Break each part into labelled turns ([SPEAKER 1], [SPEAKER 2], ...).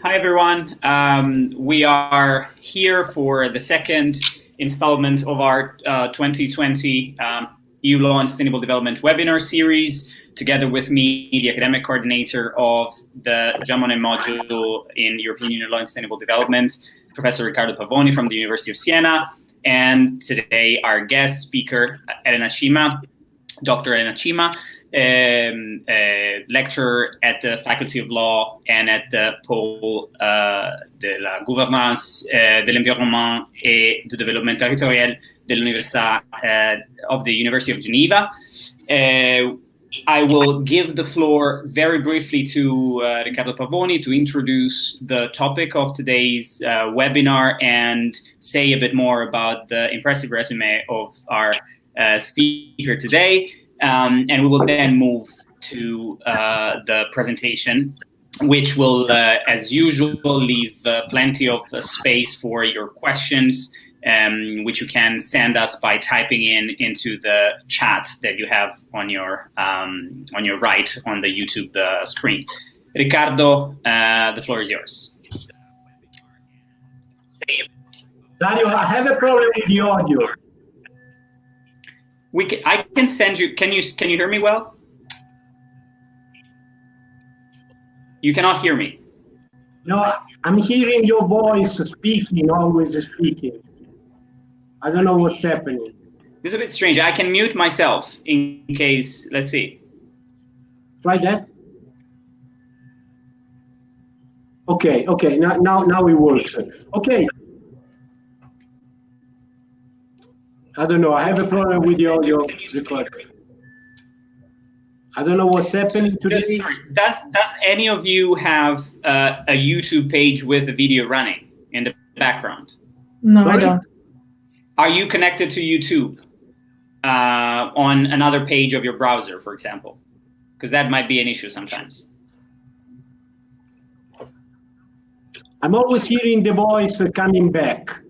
[SPEAKER 1] Hi, everyone. We are here for the second installment of our 2020 EU Law and Sustainable Development webinar series. Together with me, the academic coordinator of the Giammone module in European Union Law and Sustainable Development, Professor Riccardo Pavoni from the University of Siena. And today, our guest speaker, Elena Cima, Dr. Elena Cima, lecturer at the Faculty of Law and at the Pôle de la Gouvernance, de l'Environnement et du Développement Territorial de l'Università of the University of Geneva. I will give the floor very briefly to Riccardo Pavoni to introduce the topic of today's webinar and say a bit more about the impressive resume of our speaker today. And we will then move to the presentation, which will, as usual, leave plenty of space for your questions, which you can send us by typing into the chat that you have on your right on the YouTube screen. Riccardo, the floor is yours.
[SPEAKER 2] Dario, I have a problem with the audio.
[SPEAKER 1] I can send you. Can you hear me well? You cannot hear me.
[SPEAKER 2] No, I'm hearing your voice speaking, always speaking. I don't know what's happening.
[SPEAKER 1] This is a bit strange. I can mute myself in case. Let's see.
[SPEAKER 2] Try that. Okay. Now it works. Okay. I don't know. I have a problem with the audio recording. I don't know what's happening today.
[SPEAKER 1] Does any of you have a YouTube page with a video running in the background?
[SPEAKER 3] No,
[SPEAKER 2] Sorry?
[SPEAKER 3] I don't.
[SPEAKER 1] Are you connected to YouTube on another page of your browser, for example? Because that might be an issue sometimes.
[SPEAKER 2] I'm always hearing the voice coming back.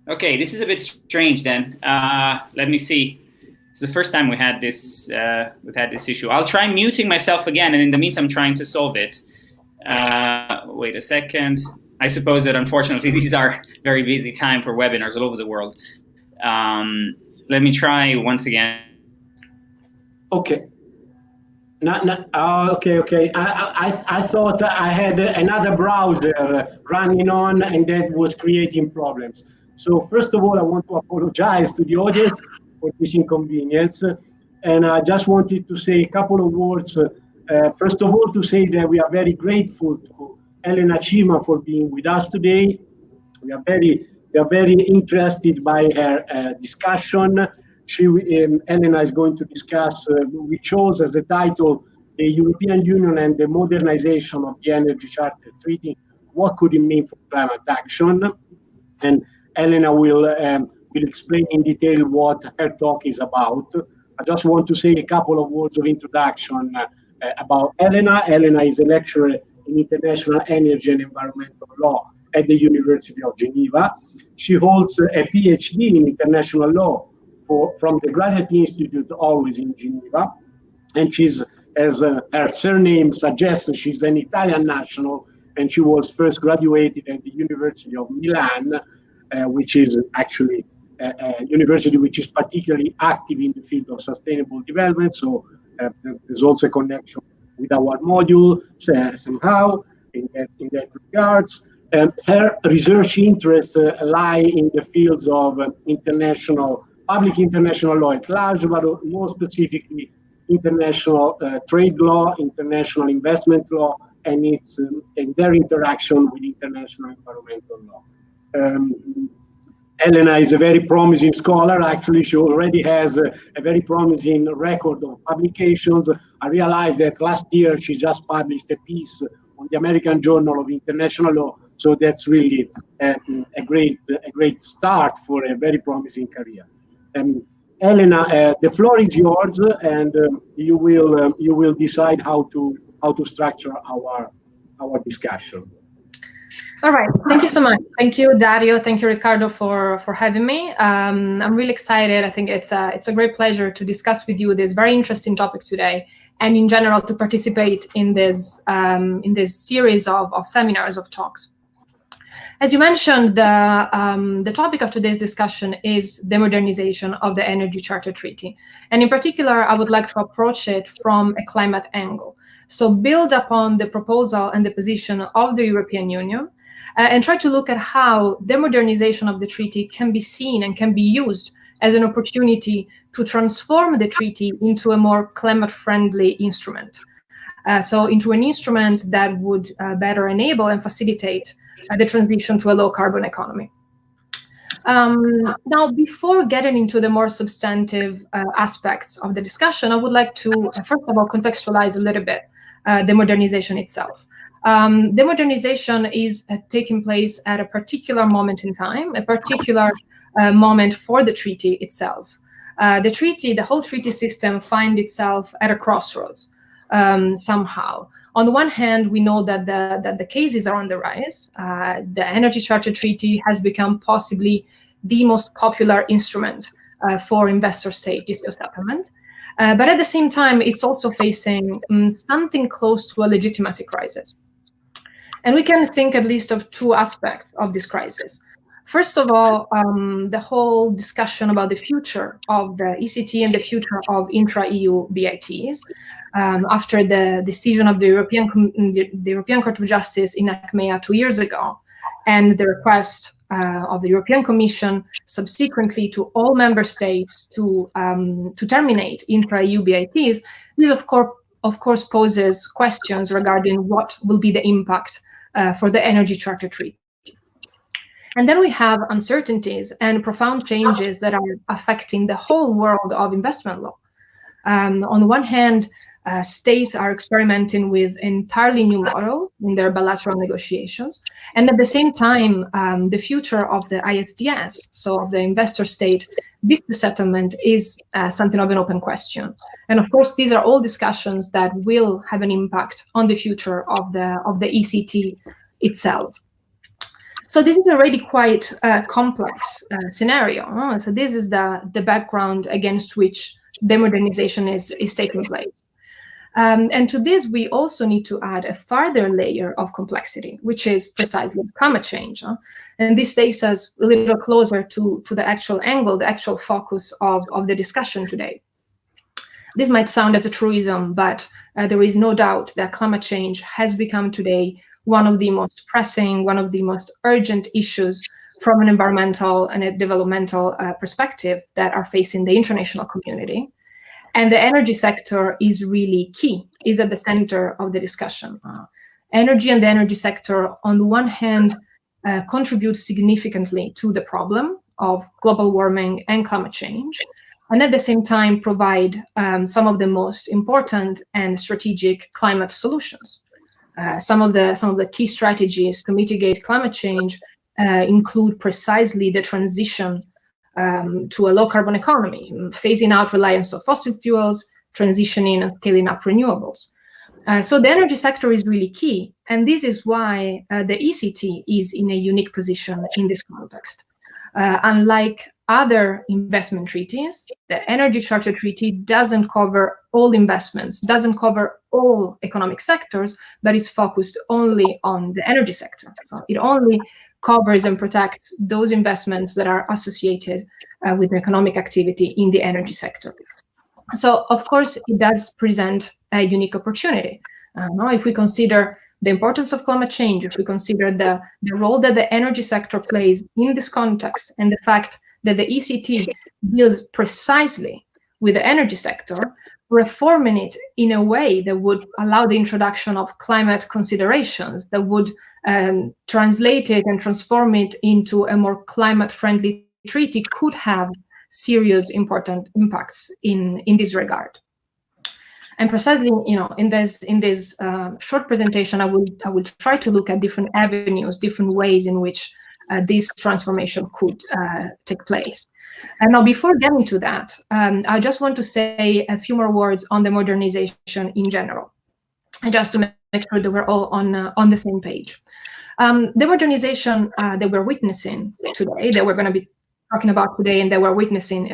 [SPEAKER 1] Okay, this is a bit strange then. Let me see. It's the first time we've had this issue. I'll try muting myself again, and in the meantime, trying to solve it. Wait a second. I suppose that unfortunately these are very busy time for webinars all over the world. Let me try once again.
[SPEAKER 2] Okay. Okay. I thought I had another browser running on, and that was creating problems. So first of all, I want to apologize to the audience for this inconvenience. And I just wanted to say a couple of words. First of all, to say that we are very grateful to Elena Cima for being with us today. We are very interested by her discussion. Elena is going to discuss, we chose as the title, the European Union and the Modernization of the Energy Charter Treaty. What could it mean for climate action? And Elena will explain in detail what her talk is about. I just want to say a couple of words of introduction about Elena. Elena is a lecturer in international energy and environmental law at the University of Geneva. She holds a PhD in international law from the Graduate Institute, always in Geneva. And she's, as her surname suggests, she's an Italian national, and she was first graduated at the University of Milan, which is actually a university which is particularly active in the field of sustainable development. So there's also a connection with our module somehow in that regards. Her research interests lie in the fields of public international law at large, but more specifically international trade law, international investment law, and their interaction with international environmental law. Elena is a very promising scholar. Actually, she already has a very promising record of publications. I realized that last year she just published a piece on the American Journal of International Law. So that's really a great start for a very promising career. Elena, the floor is yours, and you will decide how to structure our discussion.
[SPEAKER 3] All right. Thank you so much. Thank you, Dario. Thank you, Riccardo, for having me. I'm really excited. I think it's a great pleasure to discuss with you these very interesting topics today. and in general to participate in this series of seminars, of talks. As you mentioned, the topic of today's discussion is the modernization of the Energy Charter Treaty. And in particular, I would like to approach it from a climate angle. So build upon the proposal and the position of the European Union and try to look at how the modernization of the treaty can be seen and can be used as an opportunity to transform the treaty into a more climate-friendly instrument. So into an instrument that would better enable and facilitate the transition to a low-carbon economy. Now, before getting into the more substantive aspects of the discussion, I would like to, first of all, contextualize a little bit the modernization itself. The modernization is taking place at a particular moment in time, a particular moment for the treaty itself. The whole treaty system finds itself at a crossroads somehow. On the one hand, we know that the cases are on the rise. The Energy Charter Treaty has become possibly the most popular instrument for investor-state dispute settlement. But at the same time, it's also facing something close to a legitimacy crisis. And we can think at least of two aspects of this crisis. First of all, the whole discussion about the future of the ECT and the future of intra-EU BITs after the decision of the European Court of Justice in Acmea 2 years ago, and the request of the European Commission subsequently to all member states to terminate intra-EU BITs. This, of course, poses questions regarding what will be the impact for the Energy Charter Treaty. And then we have uncertainties and profound changes that are affecting the whole world of investment law. On the one hand, states are experimenting with entirely new models in their bilateral negotiations. And at the same time, the future of the ISDS, so of the investor-state dispute settlement, is something of an open question. And of course, these are all discussions that will have an impact on the future of the ECT itself. So this is already quite a complex scenario. So this is the background against which the modernization is taking place. And to this, we also need to add a further layer of complexity, which is precisely climate change. And this takes us a little closer to the actual angle, the actual focus of the discussion today. This might sound as a truism, but there is no doubt that climate change has become today one of the most pressing, one of the most urgent issues from an environmental and a developmental perspective that are facing the international community. And the energy sector is really key, is at the center of the discussion. Energy and the energy sector, on the one hand, contribute significantly to the problem of global warming and climate change, and at the same time provide some of the most important and strategic climate solutions. Some of the key strategies to mitigate climate change include precisely the transition to a low-carbon economy, phasing out reliance on fossil fuels, transitioning and scaling up renewables. So the energy sector is really key, and this is why the ECT is in a unique position in this context. Unlike other investment treaties, the Energy Charter Treaty doesn't cover all investments, doesn't cover all economic sectors, but is focused only on the energy sector. So it only covers and protects those investments that are associated with economic activity in the energy sector. So, of course, it does present a unique opportunity. If we consider the importance of climate change, if we consider the role that the energy sector plays in this context, and the fact that the ECT deals precisely with the energy sector, reforming it in a way that would allow the introduction of climate considerations, that would translate it and transform it into a more climate-friendly treaty, could have serious important impacts in this regard. And precisely, in this short presentation, I will try to look at different avenues, different ways in which this transformation could take place. And now, before getting to that, I just want to say a few more words on the modernization in general, just to make sure that we're all on the same page. The modernization that we're witnessing today, that we're going to be talking about today and that we're witnessing,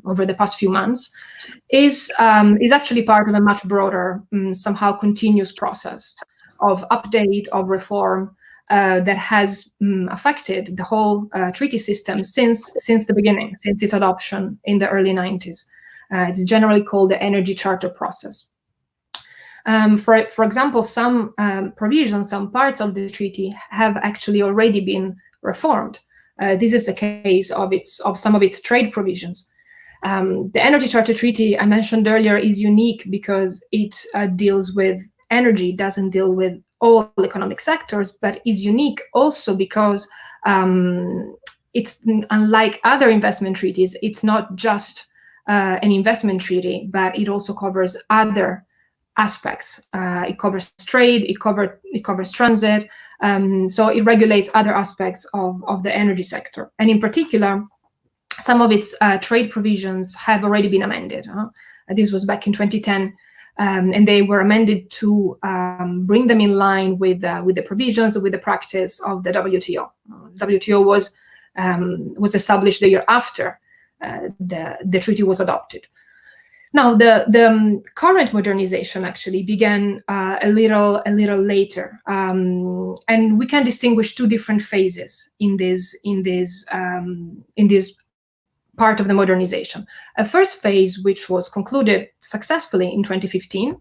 [SPEAKER 3] over the past few months, is actually part of a much broader, somehow continuous process of update, of reform that has affected the whole treaty system since the beginning, since its adoption in the early 90s. It's generally called the Energy Charter process. For example, some provisions, some parts of the treaty have actually already been reformed. This is the case of some of its trade provisions. The Energy Charter Treaty I mentioned earlier is unique because it deals with energy, doesn't deal with all economic sectors, but is unique also because it's unlike other investment treaties. It's not just an investment treaty, but it also covers other aspects. It covers trade, it covers transit, so it regulates other aspects of the energy sector. And in particular, some of its trade provisions have already been amended. This was back in 2010, and they were amended to bring them in line with the provisions, with the practice of the WTO. WTO was established the year after the treaty was adopted. Now, the current modernization actually began a little later, and we can distinguish two different phases in this part of the modernization. A first phase, which was concluded successfully in 2015,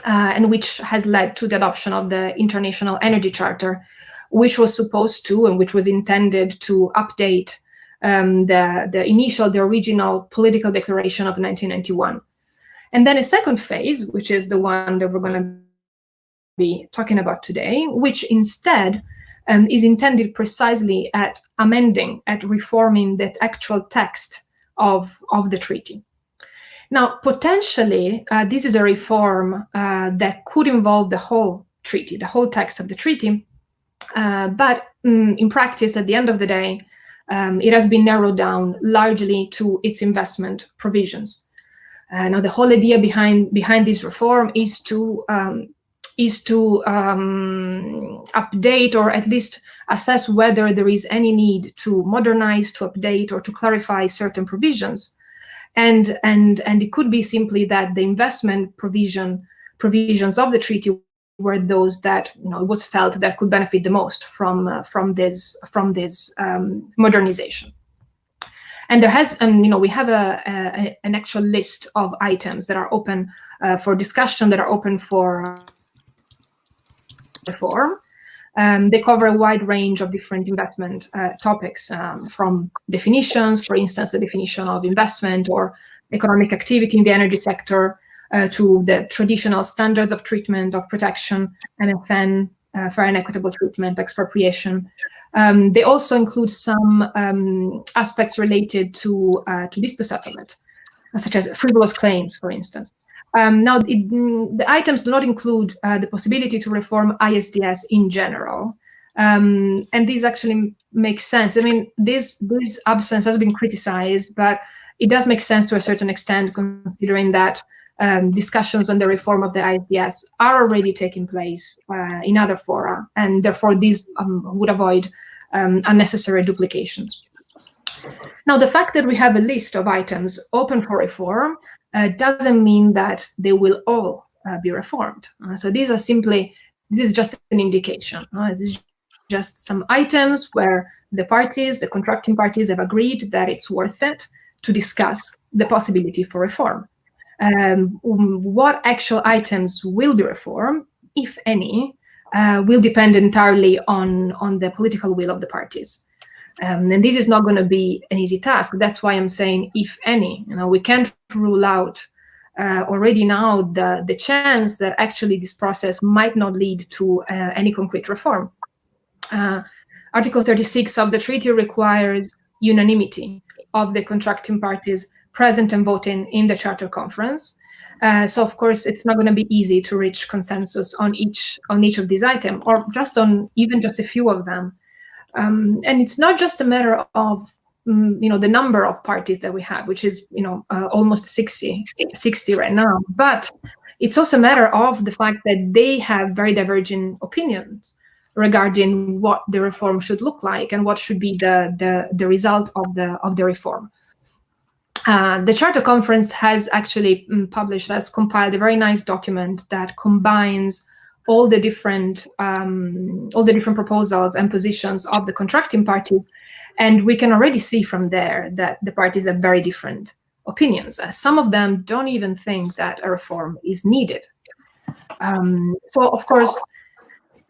[SPEAKER 3] and which has led to the adoption of the International Energy Charter, which was supposed to, and which was intended to update the original political declaration of 1991. And then a second phase, which is the one that we're going to be talking about today, which instead is intended precisely at amending, at reforming the actual text of the treaty. Now, potentially, this is a reform that could involve the whole treaty, the whole text of the treaty, but in practice, at the end of the day, it has been narrowed down largely to its investment provisions. Now, the whole idea behind this reform is to update, or at least assess whether there is any need to modernize, to update, or to clarify certain provisions. And it could be simply that the investment provisions of the treaty were those that it was felt that could benefit the most from this modernization. And there has, we have an actual list of items that are open for discussion, that are open for reform. They cover a wide range of different investment topics, from definitions, for instance, the definition of investment or economic activity in the energy sector, to the traditional standards of treatment, of protection, MFN, fair and equitable treatment, expropriation. They also include some aspects related to dispute settlement, such as frivolous claims, for instance. Now, the items do not include the possibility to reform ISDS in general, and this actually makes sense. I mean, this absence has been criticized, but it does make sense to a certain extent, considering that discussions on the reform of the ISDS are already taking place in other fora, and therefore these would avoid unnecessary duplications. Now, the fact that we have a list of items open for reform doesn't mean that they will all be reformed. So this is just an indication. This is just some items where the contracting parties have agreed that it's worth it to discuss the possibility for reform. What actual items will be reformed, if any, will depend entirely on the political will of the parties. And this is not going to be an easy task. That's why I'm saying, if any. We can't rule out already now the chance that actually this process might not lead to any concrete reform. Article 36 of the treaty requires unanimity of the contracting parties present and voting in the Charter Conference. So, of course, it's not going to be easy to reach consensus on each of these items, or just on even just a few of them. And it's not just a matter of the number of parties that we have, which is almost 60 right now, but it's also a matter of the fact that they have very diverging opinions. regarding what the reform should look like and what should be the result of the reform. The Charter Conference has actually compiled a very nice document that combines all the different proposals and positions of the contracting party, and we can already see from there that the parties have very different opinions. Some of them don't even think that a reform is needed. So, of course,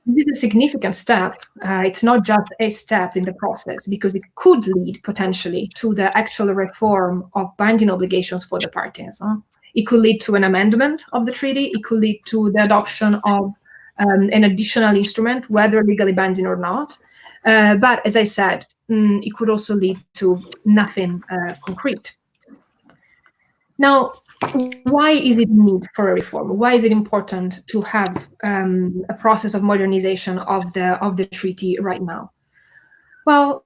[SPEAKER 3] this is a significant step. It's not just a step in the process, because it could lead potentially to the actual reform of binding obligations for the parties. It could lead to an amendment of the treaty. It could lead to the adoption of an additional instrument, whether legally binding or not. But as I said, it could also lead to nothing concrete. Now, why is it need for a reform? Why is it important to have a process of modernization of the treaty right now? Well,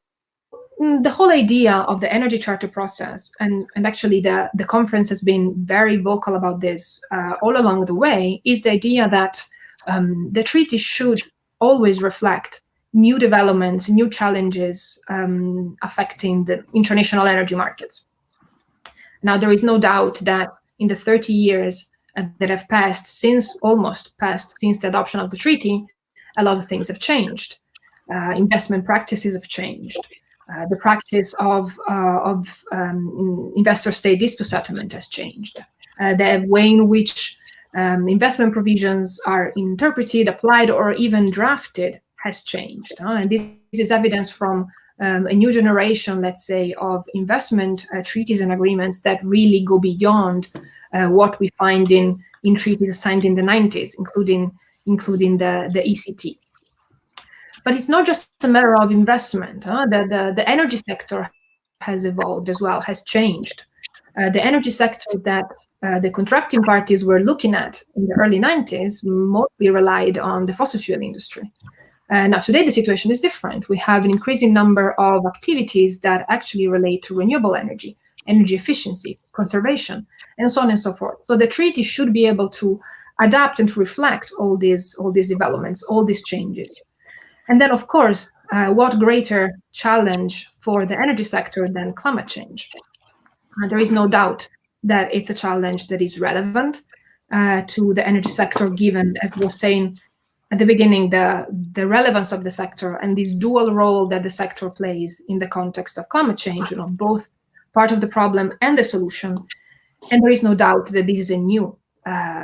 [SPEAKER 3] the whole idea of the Energy Charter process, and actually the conference has been very vocal about this all along the way, is the idea that the treaty should always reflect new developments, new challenges affecting the international energy markets. Now, there is no doubt that in the 30 years that have passed since the adoption of the treaty, a lot of things have changed. Investment practices have changed. The practice of investor-state dispute settlement has changed. The way in which investment provisions are interpreted, applied, or even drafted has changed. And this is evidence from a new generation, let's say, of investment treaties and agreements that really go beyond what we find in treaties signed in the 90s, including the ECT. But it's not just a matter of investment. The energy sector has evolved as well, has changed. The energy sector that the contracting parties were looking at in the early 90s mostly relied on the fossil fuel industry. Now, today, the situation is different. We have an increasing number of activities that actually relate to renewable energy, energy efficiency, conservation, and so on and so forth. So the treaty should be able to adapt and to reflect all these developments, all these changes. And then, of course, what greater challenge for the energy sector than climate change? There is no doubt that it's a challenge that is relevant to the energy sector, given, as we were saying at the beginning, the relevance of the sector and this dual role that the sector plays in the context of climate change, both part of the problem and the solution. And there is no doubt that this is a new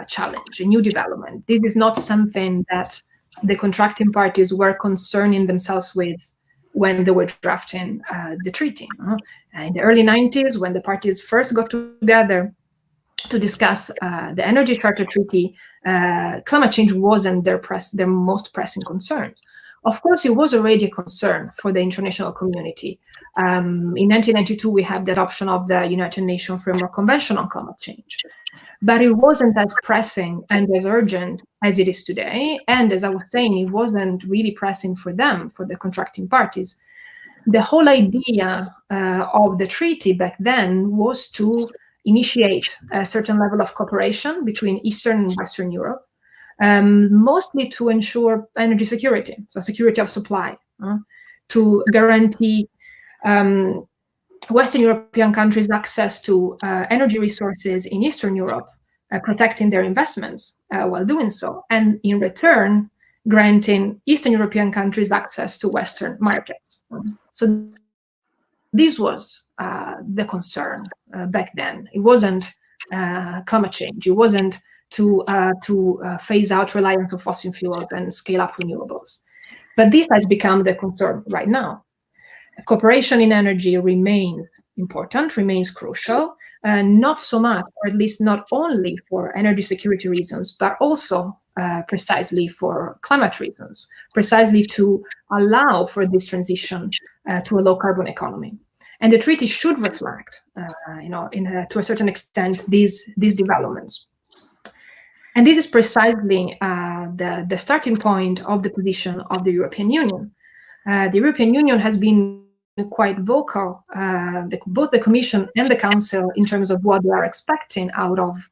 [SPEAKER 3] challenge, a new development. This is not something that the contracting parties were concerning themselves with when they were drafting the treaty. In the early 90s, when the parties first got together to discuss the Energy Charter Treaty, climate change wasn't their most pressing concern. Of course, it was already a concern for the international community. In 1992, we have the adoption of the United Nations Framework Convention on Climate Change. But it wasn't as pressing and as urgent as it is today. And as I was saying, it wasn't really pressing for them, for the contracting parties. The whole idea of the treaty back then was to initiate a certain level of cooperation between Eastern and Western Europe, mostly to ensure energy security, so security of supply, to guarantee Western European countries access to energy resources in Eastern Europe, protecting their investments while doing so, and in return, granting Eastern European countries access to Western markets. So this was the concern back then. It wasn't climate change. It wasn't to phase out reliance on fossil fuels and scale up renewables. But this has become the concern right now. Cooperation in energy remains important, remains crucial, not so much, or at least not only for energy security reasons, but also precisely for climate reasons, precisely to allow for this transition to a low-carbon economy. And the treaty should reflect, to a certain extent, these developments. And this is precisely the starting point of the position of the European Union. The European Union has been quite vocal, both the Commission and the Council, in terms of what they are expecting out of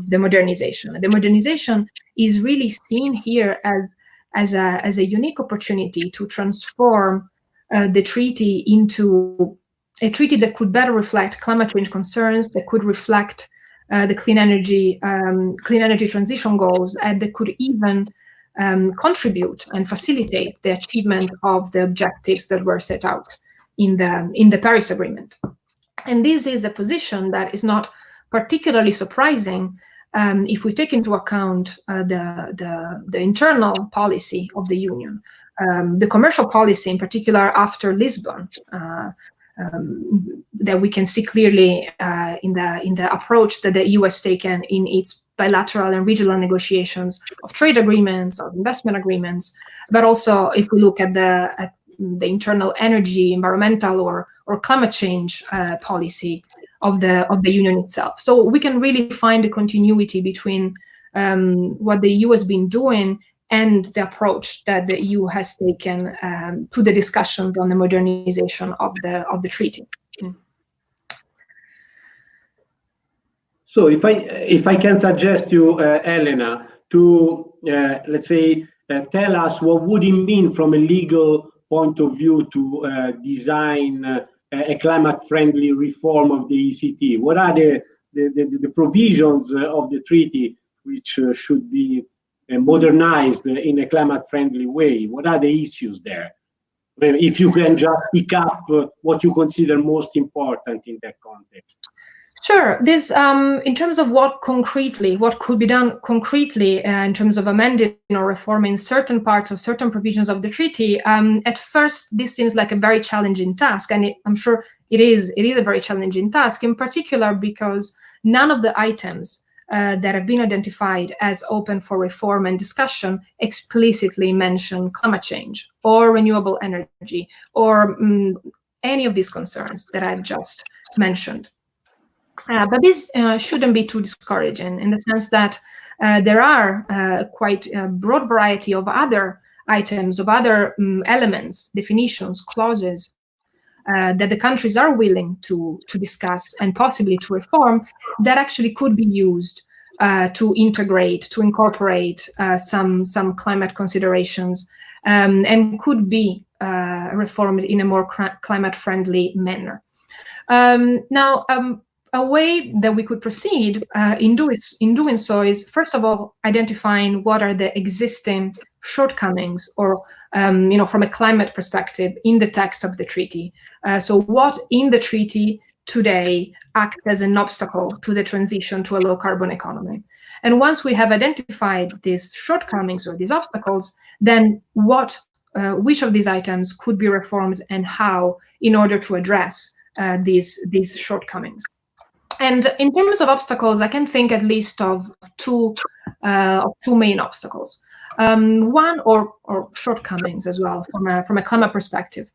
[SPEAKER 3] the modernization. The modernization is really seen here as as a unique opportunity to transform the treaty into a treaty that could better reflect climate change concerns, that could reflect the clean energy transition goals, and that could even contribute and facilitate the achievement of the objectives that were set out in the Paris Agreement. And this is a position that is not particularly surprising if we take into account the internal policy of the Union, the commercial policy in particular after Lisbon, that we can see clearly in the approach that the EU has taken in its bilateral and regional negotiations of trade agreements, of investment agreements, but also if we look at the internal energy, environmental, or climate change policy of the Union itself. So we can really find a continuity between what the EU has been doing and the approach that the EU has taken to the discussions on the modernization of the treaty.
[SPEAKER 2] So if I can suggest you, Elena, to let's say tell us what would it mean from a legal point of view to design a climate-friendly reform of the ECT. What are the provisions of the treaty which should be modernized in a climate-friendly way? What are the issues there? If you can just pick up what you consider most important in that context.
[SPEAKER 3] Sure. This, in terms of what could be done concretely in terms of amending or reforming certain parts of certain provisions of the treaty, at first this seems like a very challenging task, and I'm sure it is a very challenging task, in particular because none of the items that have been identified as open for reform and discussion explicitly mention climate change or renewable energy or any of these concerns that I've just mentioned. But this shouldn't be too discouraging in the sense that there are quite a broad variety of other items, of other elements, definitions, clauses that the countries are willing to discuss and possibly to reform that actually could be used to integrate, to incorporate some climate considerations and could be reformed in a more climate-friendly manner. Now, a way that we could proceed in doing so is, first of all, identifying what are the existing shortcomings or, from a climate perspective in the text of the treaty. So what in the treaty today acts as an obstacle to the transition to a low carbon economy. And once we have identified these shortcomings or these obstacles, then which of these items could be reformed and how in order to address these shortcomings. And in terms of obstacles, I can think at least of two main obstacles. One or shortcomings as well from a climate perspective.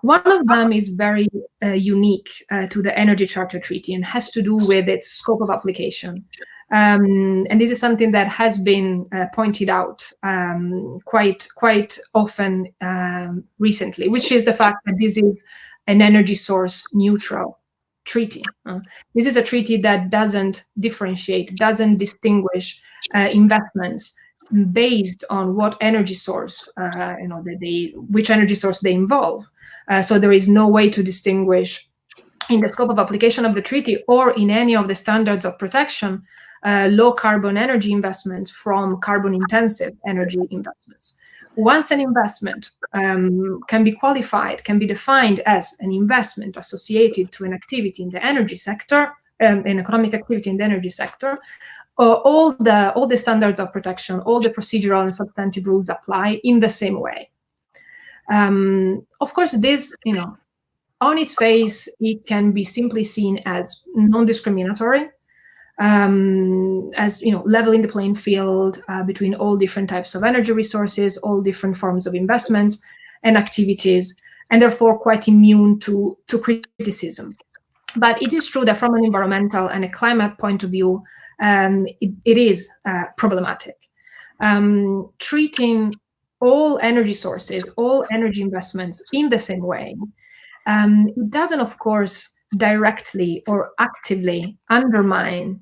[SPEAKER 3] One of them is very unique to the Energy Charter Treaty and has to do with its scope of application. And this is something that has been pointed out quite often recently, which is the fact that this is an energy source neutral treaty. This is a treaty that doesn't differentiate, doesn't distinguish investments based on what energy source, which energy source they involve. So there is no way to distinguish in the scope of application of the treaty or in any of the standards of protection low carbon energy investments from carbon intensive energy investments. Once an investment can be qualified, can be defined as an investment associated to an activity in the energy sector, an economic activity in the energy sector, all the standards of protection, all the procedural and substantive rules apply in the same way. Of course, this, on its face, it can be simply seen as non-discriminatory, as leveling the playing field between all different types of energy resources, all different forms of investments and activities, and therefore quite immune to criticism. But it is true that from an environmental and a climate point of view, it is problematic. Treating all energy sources, all energy investments in the same way, it doesn't, of course, directly or actively undermine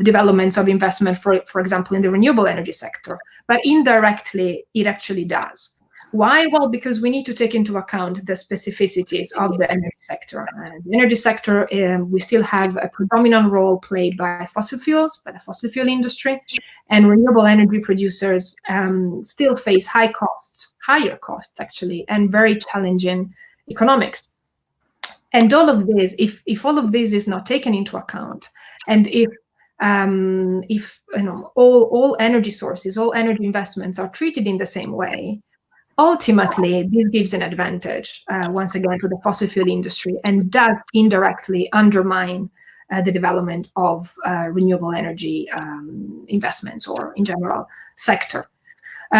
[SPEAKER 3] developments of investment, for example, in the renewable energy sector. But indirectly, it actually does. Why? Well, because we need to take into account the specificities of the energy sector. The energy sector, we still have a predominant role played by fossil fuels, by the fossil fuel industry, and renewable energy producers still face higher costs actually, and very challenging economics. And all of this, if all of this is not taken into account, and if all energy sources, all energy investments are treated in the same way, ultimately this gives an advantage once again to the fossil fuel industry, and does indirectly undermine the development of renewable energy investments, or in general sector.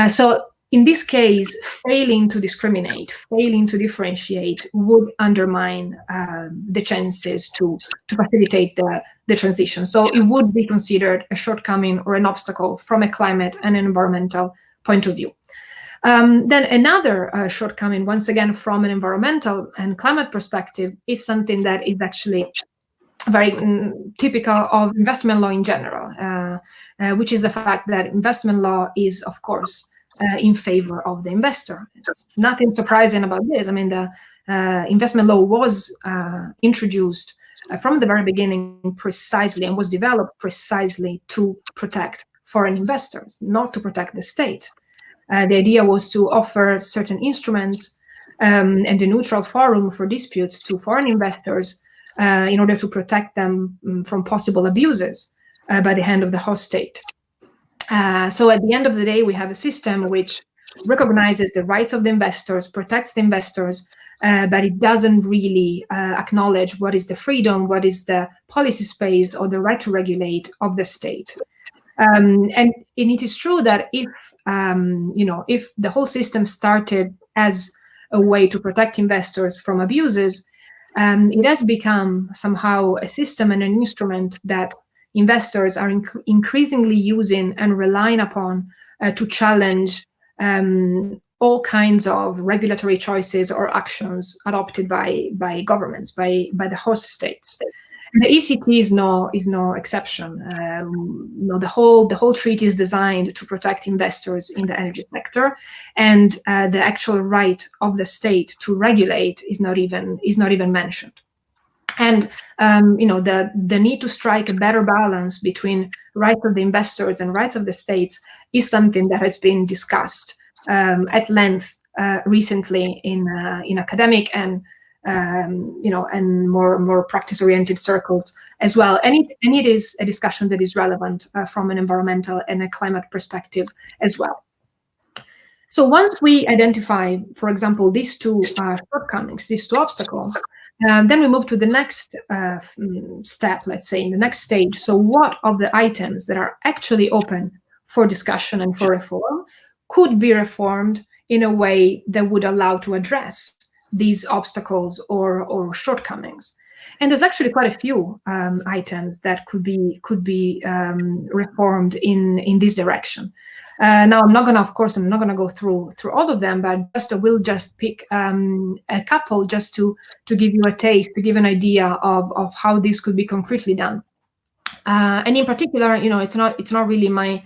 [SPEAKER 3] So in this case, failing to discriminate, failing to differentiate would undermine the chances to facilitate the transition. So it would be considered a shortcoming or an obstacle from a climate and environmental point of view. Then another shortcoming, once again, from an environmental and climate perspective, is something that is actually very typical of investment law in general, which is the fact that investment law is, of course, in favor of the investor. It's nothing surprising about this. I mean, the investment law was introduced from the very beginning precisely, and was developed precisely to protect foreign investors, not to protect the state. The idea was to offer certain instruments and a neutral forum for disputes to foreign investors in order to protect them from possible abuses by the hand of the host state. So at the end of the day, we have a system which recognizes the rights of the investors, protects the investors, but it doesn't really acknowledge what is the freedom, what is the policy space, or the right to regulate of the state. And it is true that if the whole system started as a way to protect investors from abuses, it has become somehow a system and an instrument that investors are increasingly using and relying upon to challenge all kinds of regulatory choices or actions adopted by governments, by the host states. And the ECT is no exception. The whole treaty is designed to protect investors in the energy sector, and the actual right of the state to regulate is not even mentioned. And the need to strike a better balance between rights of the investors and rights of the states is something that has been discussed at length recently in academic and and more practice-oriented circles as well. And it is a discussion that is relevant from an environmental and a climate perspective as well. So once we identify, for example, these two shortcomings, these two obstacles, then we move to the next step, let's say, in the next stage. So what of the items that are actually open for discussion and for reform could be reformed in a way that would allow to address these obstacles or shortcomings? And there's actually quite a few items that could be reformed in this direction. Now, I'm not gonna go through all of them, but we'll just pick a couple just to give you a taste, to give an idea of how this could be concretely done. And in particular, it's not really my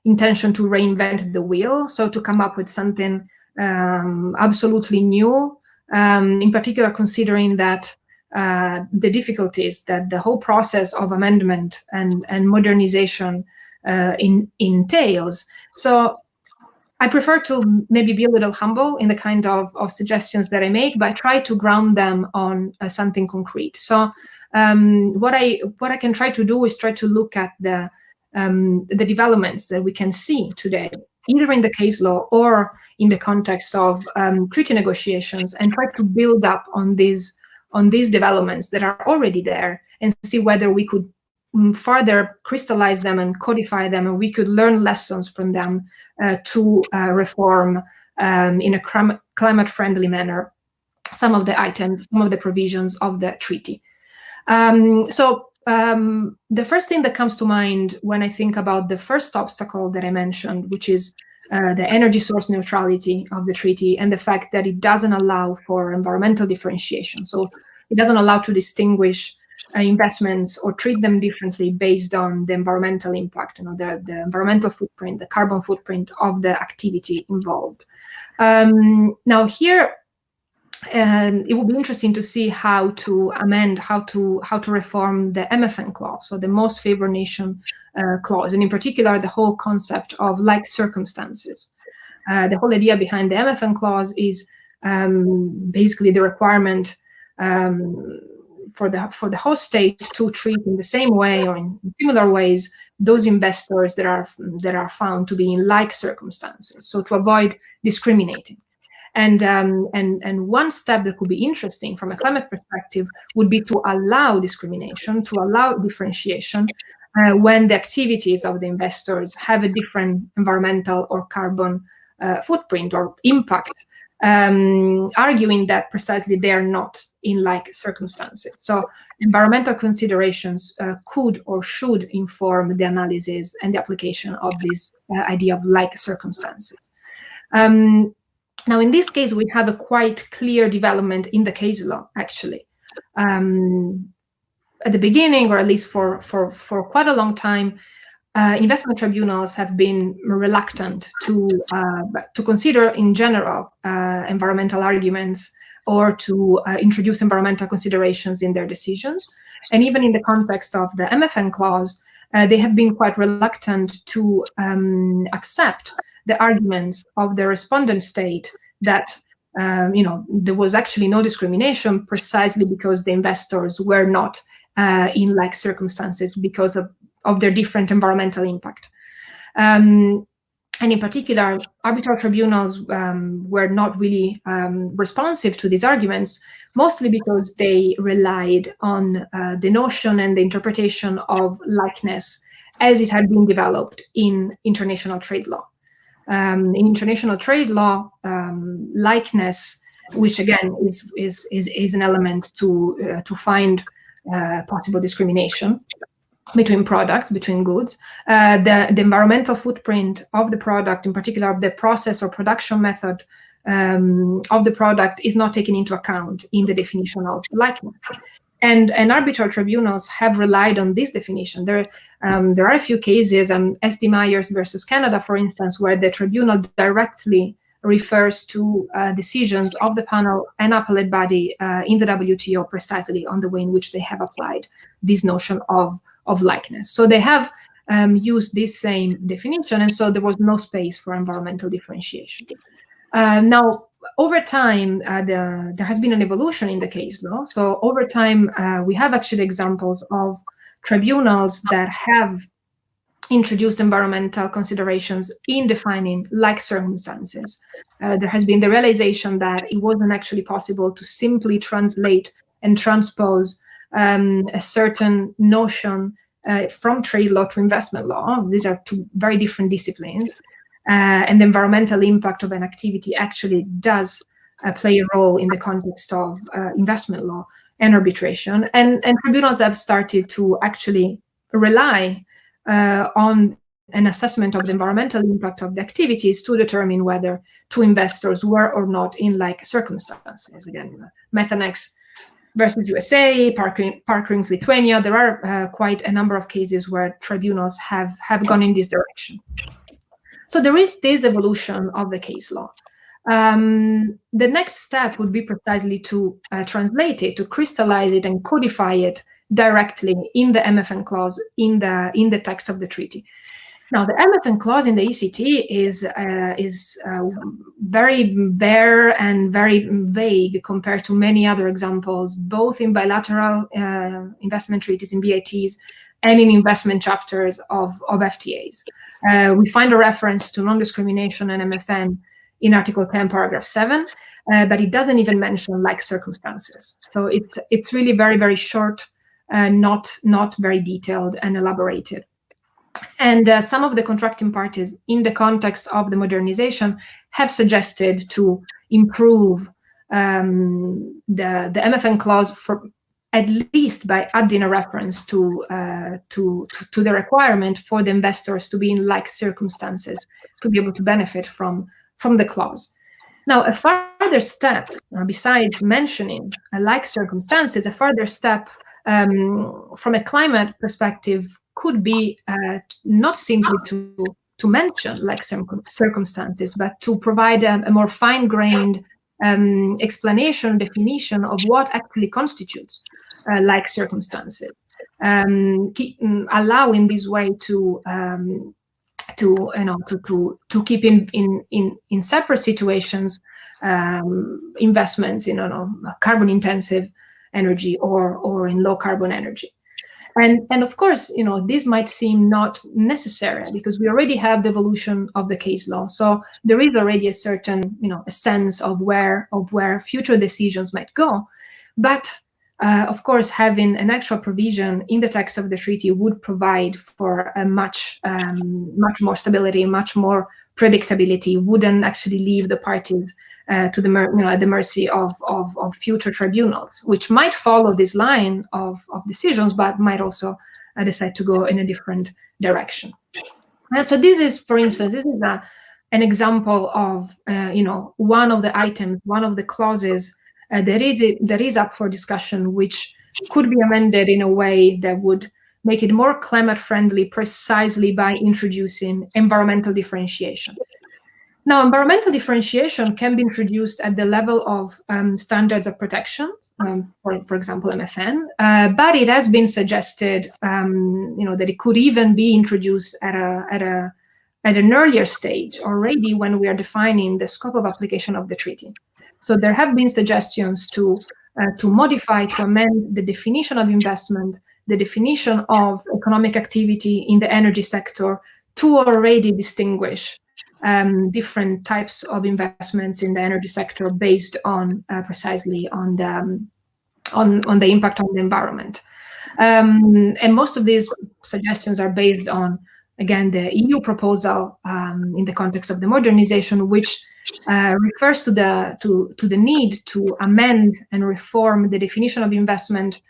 [SPEAKER 3] intention to reinvent the wheel, so to come up with something absolutely new. In particular, considering that the difficulties that the whole process of amendment and modernization entails. So I prefer to maybe be a little humble in the kind of suggestions that I make, but try to ground them on something concrete. So what I can try to do is try to look at the developments that we can see today, either in the case law or in the context of treaty negotiations, and try to build up on these developments that are already there, and see whether we could further crystallize them and codify them, and we could learn lessons from them to reform in a climate-friendly manner some of the items, some of the provisions of the treaty. So the first thing that comes to mind when I think about the first obstacle that I mentioned, which is the energy source neutrality of the treaty, and the fact that it doesn't allow for environmental differentiation. So it doesn't allow to distinguish investments or treat them differently based on the environmental impact, the environmental footprint, the carbon footprint of the activity involved. Now here, it will be interesting to see how to amend, how to reform the MFN clause, so the most favored nation clause, and in particular the whole concept of like circumstances. The whole idea behind the MFN clause is basically the requirement for the host state to treat in the same way or in similar ways those investors that are found to be in like circumstances, so to avoid discriminating. And one step that could be interesting from a climate perspective would be to allow discrimination, to allow differentiation when the activities of the investors have a different environmental or carbon footprint or impact, arguing that precisely they are not in like circumstances. So environmental considerations could or should inform the analysis and the application of this idea of like circumstances. Now, in this case, we have a quite clear development in the case law, actually. At the beginning, or at least for quite a long time, investment tribunals have been reluctant to consider, in general, environmental arguments or to introduce environmental considerations in their decisions. And even in the context of the MFN clause, they have been quite reluctant to accept the arguments of the respondent state that there was actually no discrimination precisely because the investors were not in like circumstances because of their different environmental impact. And in particular, arbitral tribunals were not really responsive to these arguments, mostly because they relied on the notion and the interpretation of likeness as it had been developed in international trade law. In international trade law, likeness, which again is an element to find possible discrimination between products, between goods, the environmental footprint of the product, in particular of the process or production method of the product, is not taken into account in the definition of likeness. And arbitral tribunals have relied on this definition. There are a few cases, SD Myers versus Canada, for instance, where the tribunal directly refers to decisions of the panel and appellate body in the WTO precisely on the way in which they have applied this notion of likeness. So they have used this same definition, and so there was no space for environmental differentiation. Now, over time, there has been an evolution in the case law. So over time, we have actually examples of tribunals that have introduced environmental considerations in defining like circumstances. There has been the realization that it wasn't actually possible to simply translate and transpose a certain notion from trade law to investment law. These are two very different disciplines. And the environmental impact of an activity actually does play a role in the context of investment law and arbitration. And tribunals have started to actually rely on an assessment of the environmental impact of the activities to determine whether two investors were or not in like circumstances. Again, Methanex versus USA, Park Rings Lithuania, there are quite a number of cases where tribunals have gone in this direction. So there is this evolution of the case law. The next step would be precisely to translate it, to crystallize it and codify it directly in the MFN clause in the text of the treaty. Now, the MFN clause in the ECT is very bare and very vague compared to many other examples, both in bilateral investment treaties, in BITs, and in investment chapters of FTAs. We find a reference to non-discrimination and MFN in Article 10, Paragraph 7, but it doesn't even mention like circumstances. So it's really very, very short, not very detailed and elaborated. And some of the contracting parties in the context of the modernization have suggested to improve the MFN clause for at least by adding a reference to the requirement for the investors to be in like circumstances to be able to benefit from the clause. Now, a further step, besides mentioning like circumstances, a further step from a climate perspective could be not simply to mention like circumstances, but to provide a more fine-grained explanation, definition of what actually constitutes like circumstances, allow in this way to keep in separate situations investments in carbon intensive energy or in low carbon energy. And of course, this might seem not necessary because we already have the evolution of the case law. So there is already a certain, a sense of where future decisions might go. But of course, having an actual provision in the text of the treaty would provide for a much more stability, much more predictability, wouldn't actually leave the parties to at the mercy of future tribunals, which might follow this line of decisions, but might also decide to go in a different direction. And so this is, for instance, an example of one of the items, one of the clauses that is up for discussion, which could be amended in a way that would make it more climate friendly, precisely by introducing environmental differentiation. Now, environmental differentiation can be introduced at the level of standards of protection, for example, MFN, but it has been suggested, that it could even be introduced at an earlier stage already when we are defining the scope of application of the treaty. So there have been suggestions to modify, to amend the definition of investment, the definition of economic activity in the energy sector, to already distinguish different types of investments in the energy sector based on precisely on the impact on the environment. And most of these suggestions are based on, again, the EU proposal in the context of the modernization, which refers to the need to amend and reform the definition of investment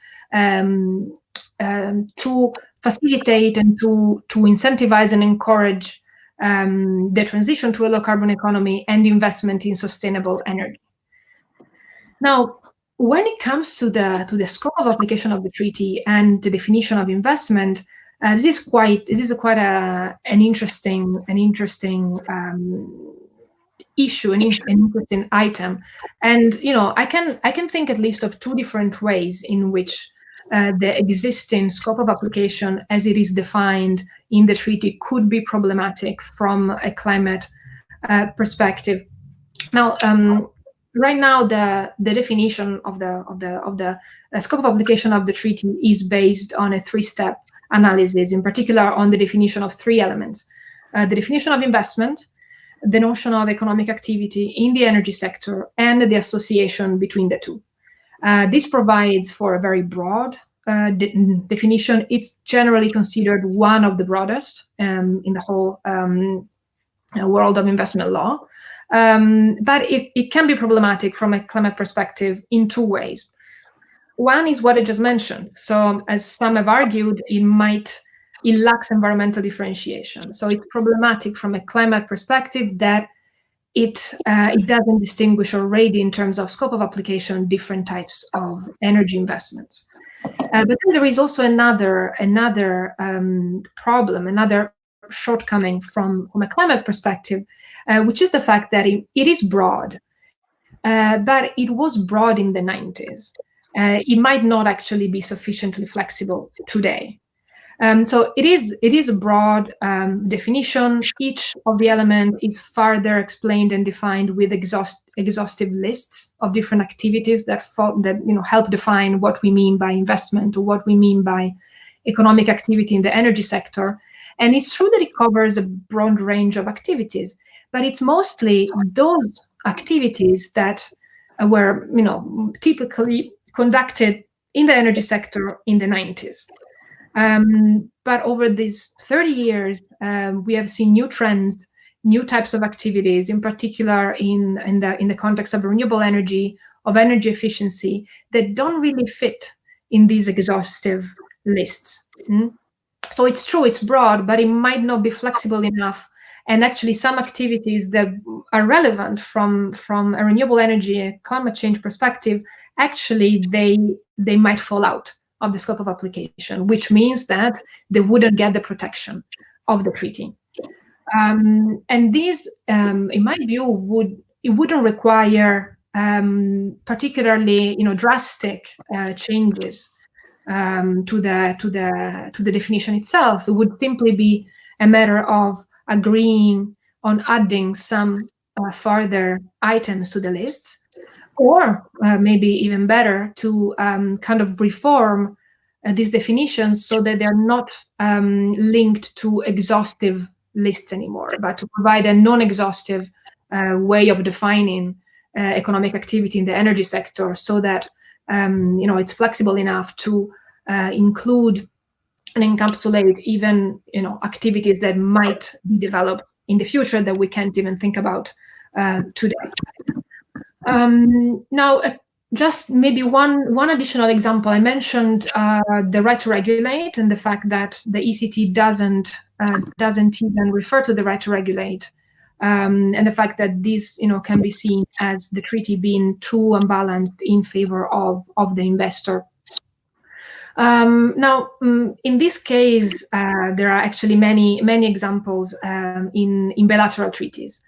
[SPEAKER 3] to facilitate and to incentivize and encourage the transition to a low carbon economy and investment in sustainable energy. Now, when it comes to the scope of application of the treaty and the definition of investment, this is quite an interesting issue, an interesting item, and I can think at least of two different ways in which the existing scope of application as it is defined in the treaty could be problematic from a climate perspective. Now, right now, the definition of the scope of application of the treaty is based on a three-step analysis, in particular on the definition of three elements: the definition of investment, the notion of economic activity in the energy sector, and the association between the two. This provides for a very broad definition. It's generally considered one of the broadest in the whole world of investment law. But it can be problematic from a climate perspective in two ways. One is what I just mentioned. So as some have argued, it lacks environmental differentiation. So it's problematic from a climate perspective that it doesn't distinguish already in terms of scope of application different types of energy investments. But then there is also another problem, another shortcoming from a climate perspective, which is the fact that it is broad, but it was broad in the 90s. It might not actually be sufficiently flexible today. So it is a broad definition. Each of the elements is further explained and defined with exhaustive lists of different activities that help define what we mean by investment or what we mean by economic activity in the energy sector. And it's true that it covers a broad range of activities, but it's mostly those activities that were typically conducted in the energy sector in the 90s. But over these 30 years, we have seen new trends, new types of activities, in particular in the context of renewable energy, of energy efficiency, that don't really fit in these exhaustive lists. So it's true, it's broad, but it might not be flexible enough. And actually, some activities that are relevant from a renewable energy, climate change perspective, actually they might fall out of the scope of application, which means that they wouldn't get the protection of the treaty. And this, in my view, wouldn't require particularly drastic changes to the definition itself. It would simply be a matter of agreeing on adding some further items to the lists, or maybe even better, to kind of reform these definitions so that they're not linked to exhaustive lists anymore, but to provide a non-exhaustive way of defining economic activity in the energy sector, so that it's flexible enough to include and encapsulate even activities that might be developed in the future that we can't even think about today. Now, just maybe one additional example. I mentioned the right to regulate and the fact that the ECT doesn't even refer to the right to regulate, and the fact that this can be seen as the treaty being too unbalanced in favor of the investor. Now, in this case, there are actually many examples in bilateral treaties.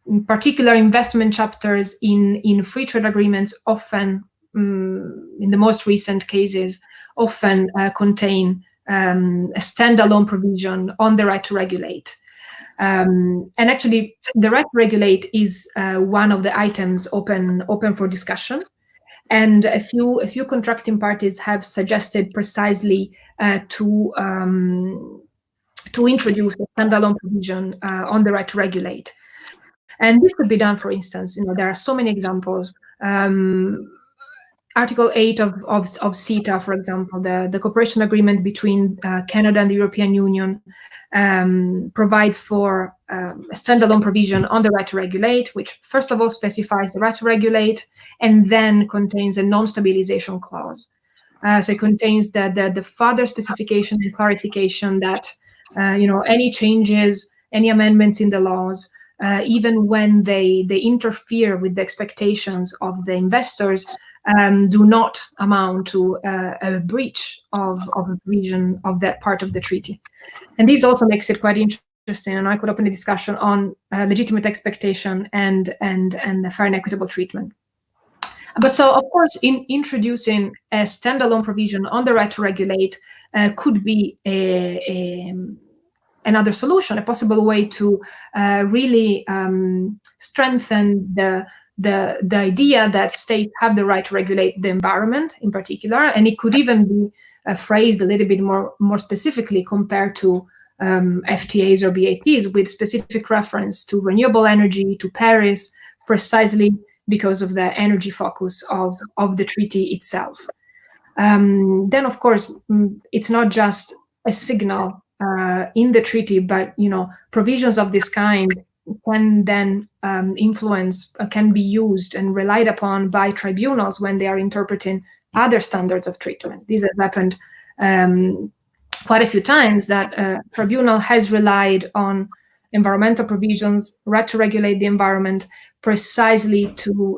[SPEAKER 3] In particular, investment chapters in free trade agreements often, in the most recent cases, often contain a standalone provision on the right to regulate. And actually, the right to regulate is one of the items open for discussion. And a few contracting parties have suggested precisely to introduce a standalone provision on the right to regulate. And this could be done, for instance, there are so many examples. Article 8 of CETA, for example, the cooperation agreement between Canada and the European Union, provides for a standalone provision on the right to regulate, which first of all specifies the right to regulate, and then contains a non-stabilization clause. So it contains the further specification and clarification that any changes, any amendments in the laws, even when they interfere with the expectations of the investors, do not amount to a breach of a provision of that part of the treaty. And this also makes it quite interesting, and I could open a discussion on legitimate expectation and the fair and equitable treatment. But so, of course, in introducing a standalone provision on the right to regulate could be another solution, a possible way to really strengthen the idea that states have the right to regulate the environment in particular, and it could even be phrased a little bit more specifically compared to FTAs or BATs, with specific reference to renewable energy, to Paris, precisely because of the energy focus of the treaty itself. Then, of course, it's not just a signal in the treaty, but provisions of this kind can then can be used and relied upon by tribunals when they are interpreting other standards of treatment. This has happened quite a few times, that tribunal has relied on environmental provisions, right to regulate the environment, precisely to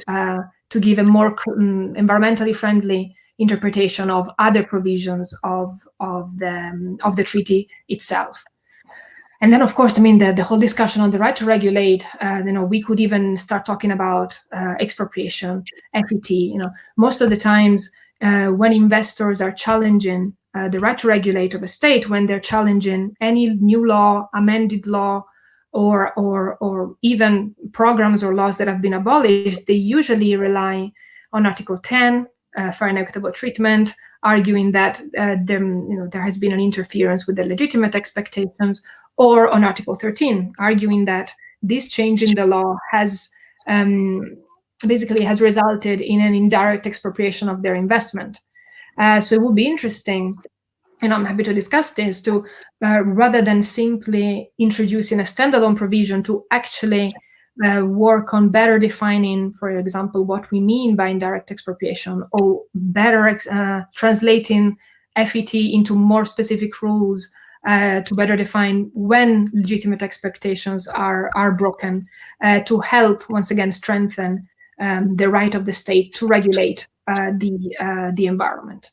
[SPEAKER 3] give a more environmentally friendly interpretation of other provisions of the treaty itself. And then, of course, the whole discussion on the right to regulate, we could even start talking about expropriation, FET. Most of the times when investors are challenging the right to regulate of a state, when they're challenging any new law, amended law, or even programs or laws that have been abolished, they usually rely on Article 10, fair and equitable treatment, arguing that there has been an interference with the legitimate expectations, or on Article 13, arguing that this change in the law has basically resulted in an indirect expropriation of their investment. So it would be interesting, and I'm happy to discuss this, to rather than simply introducing a standalone provision, to actually work on better defining, for example, what we mean by indirect expropriation, or better translating FET into more specific rules to better define when legitimate expectations are broken, to help once again strengthen the right of the state to regulate the environment.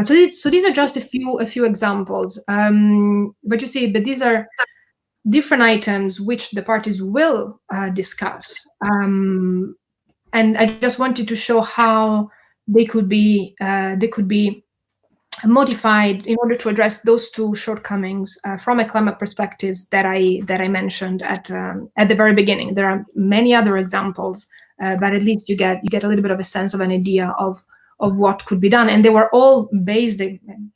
[SPEAKER 3] So these are just a few examples, but you see, but these are different items which the parties will discuss, and I just wanted to show how they could be modified in order to address those two shortcomings from a climate perspective that I mentioned at the very beginning. There are many other examples, but at least you get a little bit of a sense of an idea of what could be done, and they were all based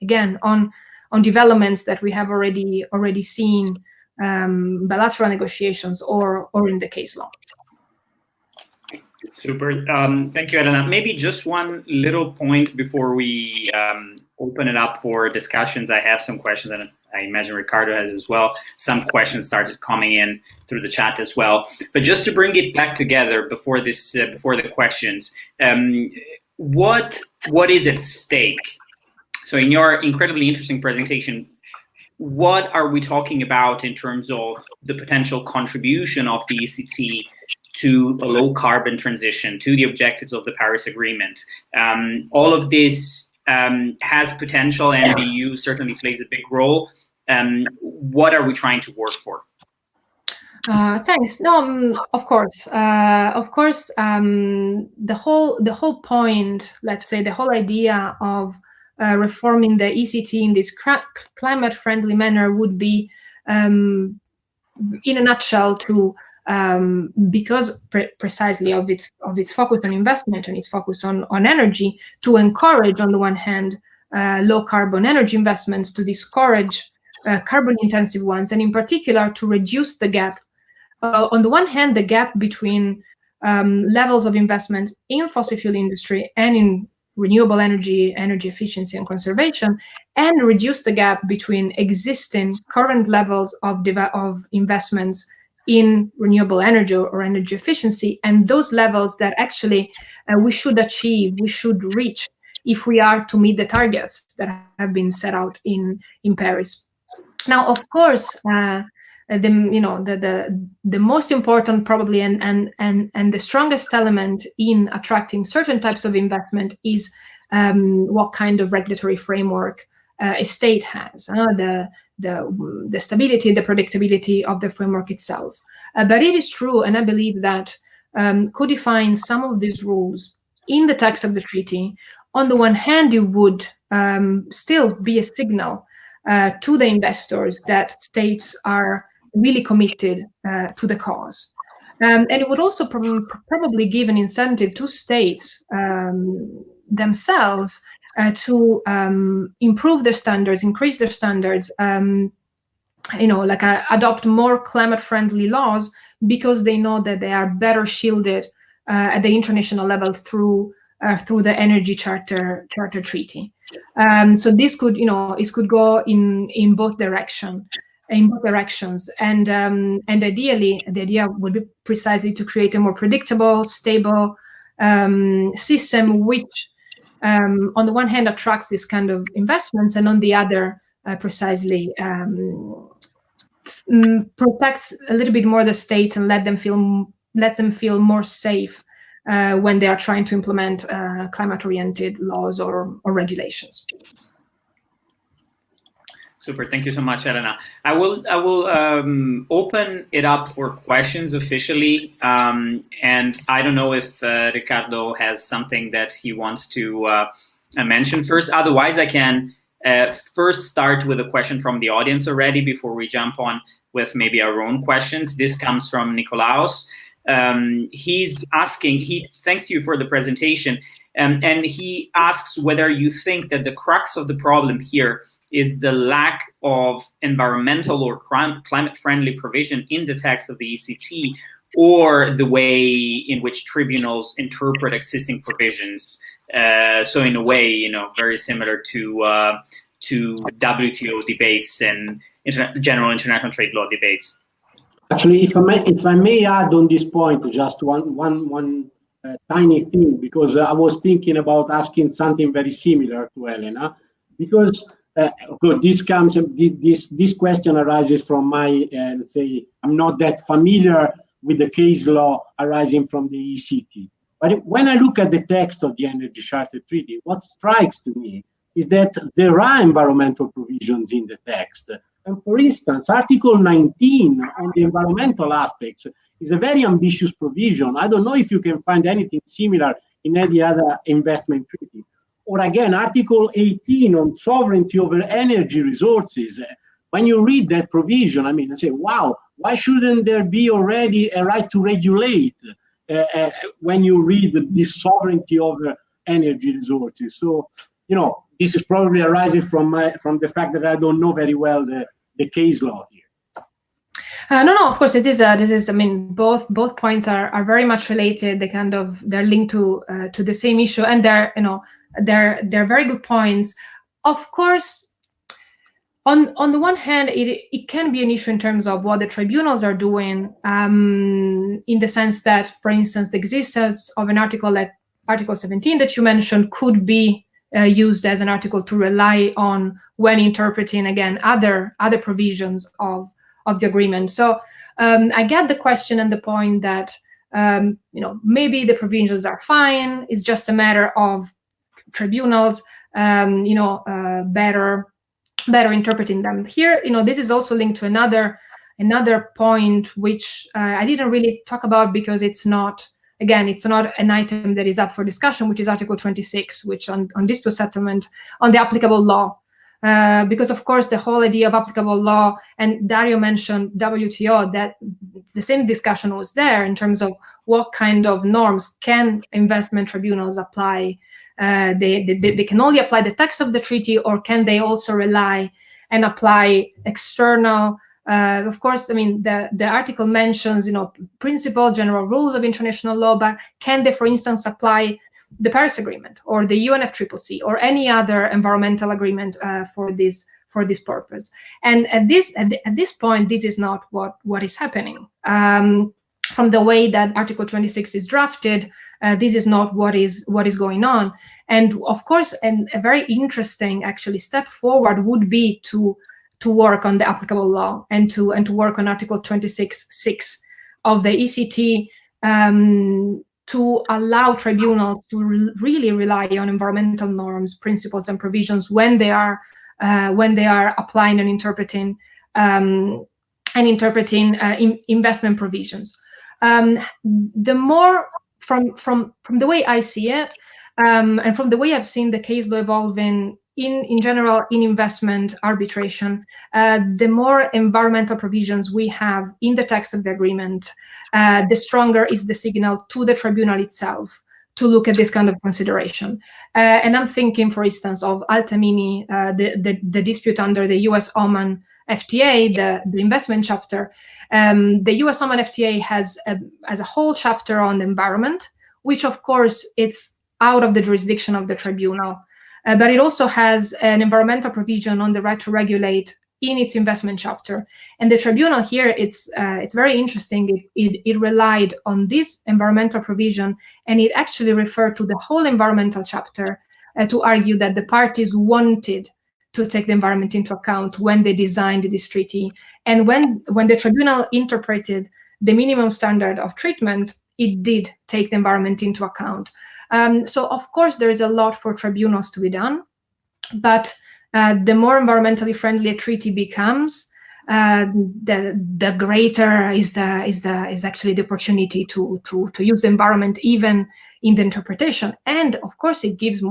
[SPEAKER 3] again on developments that we have already seen, bilateral negotiations or in the case law.
[SPEAKER 1] Super. Thank you, Elena. Maybe just one little point before we open it up for discussions. I have some questions, and I imagine Ricardo has as well. Some questions started coming in through the chat as well. But just to bring it back together before this, before the questions, what is at stake? So in your incredibly interesting presentation, what are we talking about in terms of the potential contribution of the ECT to a low carbon transition, to the objectives of the Paris Agreement? All of this has potential, and the EU certainly plays a big role. What are we trying to work for?
[SPEAKER 3] Thanks. No, of course. The whole point, let's say, the whole idea of reforming the ECT in this climate-friendly manner would be, in a nutshell, to because precisely of its focus on investment and its focus on energy, to encourage, on the one hand, low carbon energy investments, to discourage carbon intensive ones, and in particular to reduce the gap. On the one hand, the gap between levels of investment in fossil fuel industry and in renewable energy efficiency and conservation, and reduce the gap between existing current levels of investments in renewable energy or energy efficiency, and those levels that actually we should achieve, we should reach if we are to meet the targets that have been set out in Paris. Now, of course, the most important probably and the strongest element in attracting certain types of investment is what kind of regulatory framework a state has, the stability, the predictability of the framework itself. But it is true, and I believe that codifying some of these rules in the text of the treaty, on the one hand, it would still be a signal to the investors that states are really committed to the cause. And it would also probably give an incentive to states themselves to improve their standards, increase their standards, adopt more climate-friendly laws, because they know that they are better shielded at the international level through the Energy Charter Treaty. So this could, it could go in both directions. And ideally, the idea would be precisely to create a more predictable, stable system, which on the one hand attracts this kind of investments, and on the other precisely protects a little bit more the states and lets them feel more safe when they are trying to implement climate-oriented laws or regulations.
[SPEAKER 1] Super. Thank you so much, Elena. I will open it up for questions officially, and I don't know if Ricardo has something that he wants to mention first. Otherwise, I can first start with a question from the audience already before we jump on with maybe our own questions. This comes from Nikolaos. He's asking, he thanks you for the presentation, and he asks whether you think that the crux of the problem here is the lack of environmental or climate-friendly provision in the text of the ECT, or the way in which tribunals interpret existing provisions. So in a way, very similar to WTO debates and general international trade law debates.
[SPEAKER 2] Actually, if I may add on this point, just one tiny thing, because I was thinking about asking something very similar to Elena, because good. This question arises from my, let's say, I'm not that familiar with the case law arising from the ECT. But when I look at the text of the Energy Charter Treaty, what strikes to me is that there are environmental provisions in the text. And for instance, Article 19 on the environmental aspects is a very ambitious provision. I don't know if you can find anything similar in any other investment treaty. Or again, Article 18 on sovereignty over energy resources. When you read that provision, I mean, I say, wow, why shouldn't there be already a right to regulate when you read this sovereignty over energy resources? So, you know, this is probably arising from the fact that I don't know very well the case law here.
[SPEAKER 3] No, of course, this is. I mean, both points are very much related. They're linked to the same issue, and they're very good points. Of course, on the one hand, it can be an issue in terms of what the tribunals are doing, in the sense that, for instance, the existence of an article like Article 17 that you mentioned could be used as an article to rely on when interpreting, again, other provisions of the agreement. So I get the question and the point that maybe the provisions are fine. It's just a matter of tribunals, better interpreting them. Here, this is also linked to another point which I didn't really talk about because it's not an item that is up for discussion, which is Article 26, which on dispute settlement on the applicable law. Because of course the whole idea of applicable law, and Dario mentioned WTO, that the same discussion was there in terms of what kind of norms can investment tribunals apply. They can only apply the text of the treaty, or can they also rely and apply external? Of course, I mean, the article mentions, principles, general rules of international law, but can they, for instance, apply the Paris Agreement or the UNFCCC or any other environmental agreement for this purpose? And at this point, this is not what is happening. From the way that Article 26 is drafted, this is not what is going on. And of course, and a very interesting actually step forward would be to work on the applicable law and to work on Article 26.6 of the ECT, to allow tribunals to really rely on environmental norms, principles, and provisions when they are applying and interpreting investment provisions. The more from the way I see it, and from the way I've seen the case law evolving in general in investment arbitration, the more environmental provisions we have in the text of the agreement, the stronger is the signal to the tribunal itself to look at this kind of consideration. And I'm thinking, for instance, of Al-Tamimi, the dispute under the US-Oman FTA, the investment chapter. The US-Oman FTA has a whole chapter on the environment, which of course it's out of the jurisdiction of the tribunal. But it also has an environmental provision on the right to regulate in its investment chapter. And the tribunal here, it's very interesting. It relied on this environmental provision, and it actually referred to the whole environmental chapter to argue that the parties wanted to take the environment into account when they designed this treaty. And when the tribunal interpreted the minimum standard of treatment, it did take the environment into account. So of course there is a lot for tribunals to be done, but the more environmentally friendly a treaty becomes, the greater is actually the opportunity to use the environment even in the interpretation. And of course it gives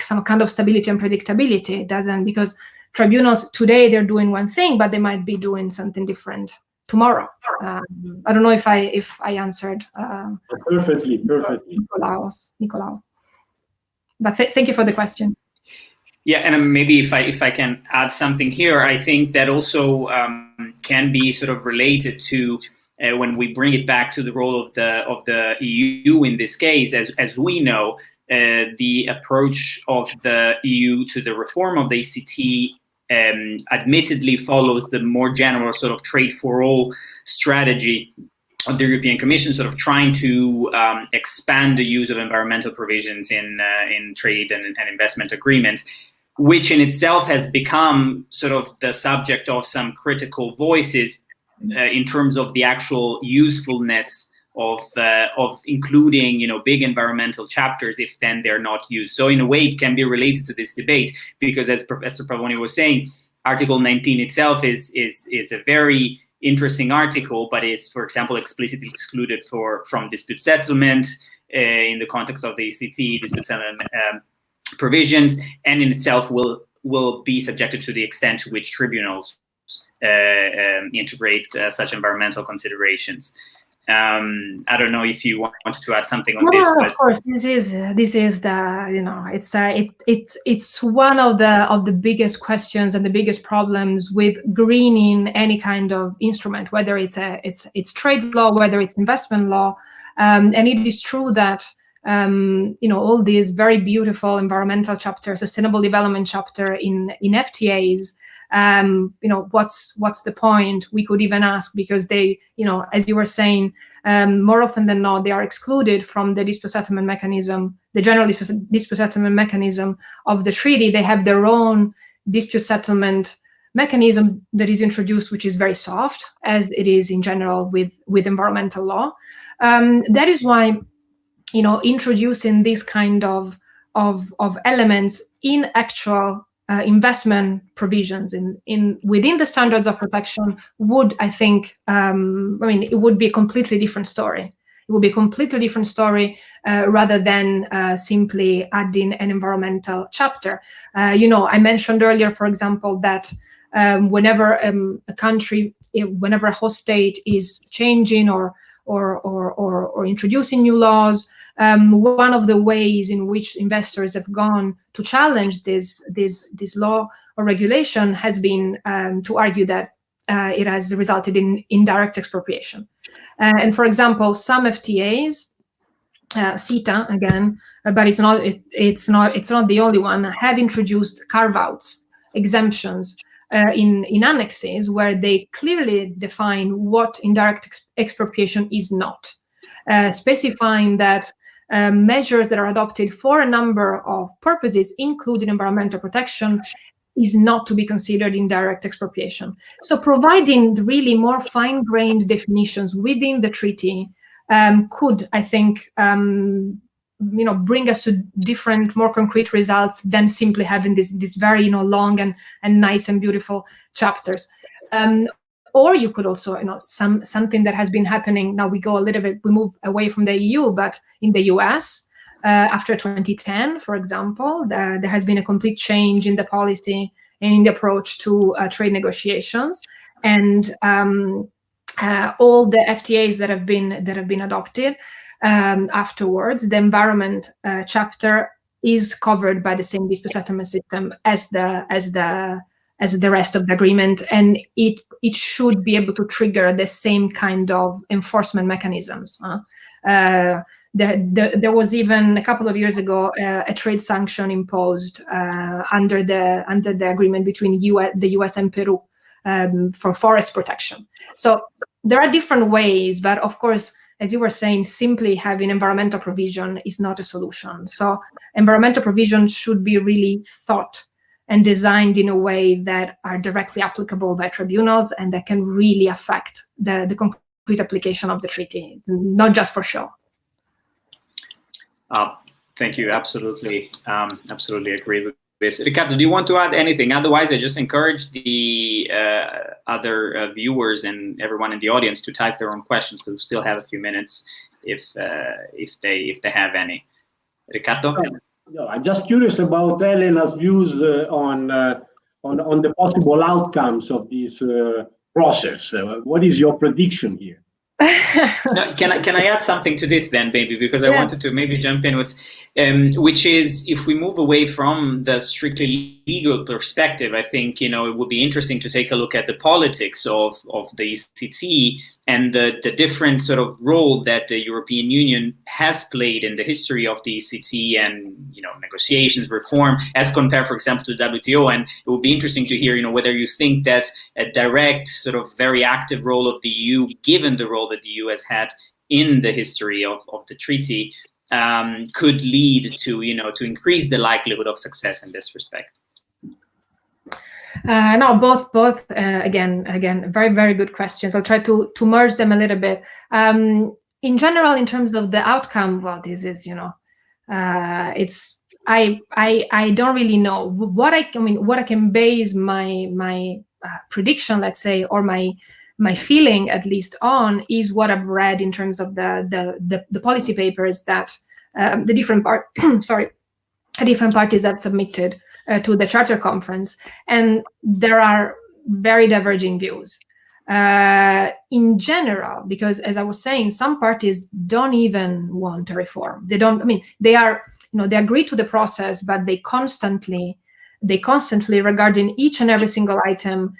[SPEAKER 3] some kind of stability and predictability. It doesn't, because tribunals today, they're doing one thing, but they might be doing something different tomorrow. I don't know if I answered
[SPEAKER 2] perfectly.
[SPEAKER 3] Nicolau. But thank you for the question.
[SPEAKER 1] Yeah, and maybe if I can add something here, I think that also can be sort of related to when we bring it back to the role of the EU in this case. As we know, the approach of the EU to the reform of the ECT admittedly follows the more general sort of trade for all strategy of the European Commission, sort of trying to expand the use of environmental provisions in trade and investment agreements. which in itself has become sort of the subject of some critical voices in terms of the actual usefulness of including, you know, big environmental chapters if then they're not used. So in a way, it can be related to this debate, because as Professor Pavoni was saying, Article 19 itself is a very interesting article, but is, for example, explicitly excluded from dispute settlement in the context of the ECT dispute settlement provisions, and in itself will be subjected to the extent to which tribunals integrate such environmental considerations. I don't know if you wanted to add something on this. But...
[SPEAKER 3] Of course, this is the, you know, it's one of the biggest questions and the biggest problems with greening any kind of instrument, whether it's trade law, whether it's investment law, and it is true that you know, all these very beautiful environmental chapters, sustainable development chapter in FTAs. You know, what's the point? We could even ask, because they, you know, as you were saying, more often than not, they are excluded from the dispute settlement mechanism, the general dispute settlement mechanism of the treaty. They have their own dispute settlement mechanism that is introduced, which is very soft, as it is in general with environmental law. That is why, you know, introducing this kind of elements in actual investment provisions within the standards of protection would, I think, I mean, it would be a completely different story. It would be a completely different story rather than simply adding an environmental chapter. You know, I mentioned earlier, for example, that whenever a country, whenever a host state is changing or introducing new laws, one of the ways in which investors have gone to challenge this law or regulation has been to argue that it has resulted in indirect expropriation. And for example, some FTAs, CETA again, but it's not the only one, have introduced carve-outs, exemptions in annexes where they clearly define what indirect expropriation is not, specifying that measures that are adopted for a number of purposes, including environmental protection, is not to be considered indirect expropriation. So providing really more fine-grained definitions within the treaty could, I think, you know, bring us to different, more concrete results than simply having this very, you know, long and nice and beautiful chapters. Or you could also, you know, something that has been happening. Now we move away from the EU, but in the US, after 2010, for example, there has been a complete change in the policy and in the approach to trade negotiations, and all the FTAs that have been adopted afterwards, the environment chapter is covered by the same dispute settlement system as the rest of the agreement, and it should be able to trigger the same kind of enforcement mechanisms. There was even a couple of years ago a trade sanction imposed under the agreement between the US and Peru for forest protection. So there are different ways, but of course, as you were saying, simply having environmental provision is not a solution. So environmental provision should be really thought and designed in a way that are directly applicable by tribunals and that can really affect the concrete application of the treaty, not just for show.
[SPEAKER 1] Thank you. Absolutely agree with this. Riccardo, do you want to add anything? Otherwise, I just encourage the other viewers and everyone in the audience to type their own questions, because we still have a few minutes if they have any. Riccardo?
[SPEAKER 2] No, I'm just curious about Elena's views on the possible outcomes of this process. What is your prediction here?
[SPEAKER 1] No, can I add something to this then, maybe, because I wanted to maybe jump in with, which is, if we move away from the strictly legal perspective, I think, you know, it would be interesting to take a look at the politics of the ECT and the different sort of role that the European Union has played in the history of the ECT and, you know, negotiations, reform, as compared, for example, to the WTO. And it would be interesting to hear, you know, whether you think that a direct sort of very active role of the EU, given the role that the EU has had in the history of the treaty, could lead to, you know, to increase the likelihood of success in this respect.
[SPEAKER 3] No, both. Again, very, very good questions. I'll try to merge them a little bit. In general, in terms of the outcome, well, this is, it's I don't really know what I can base my prediction, let's say, or my feeling at least on is what I've read in terms of the policy papers that the different different parties have submitted to the Charter Conference, and there are very diverging views in general, because, as I was saying, some parties don't even want a reform. They don't. I mean, they are, they agree to the process, but they constantly, regarding each and every single item,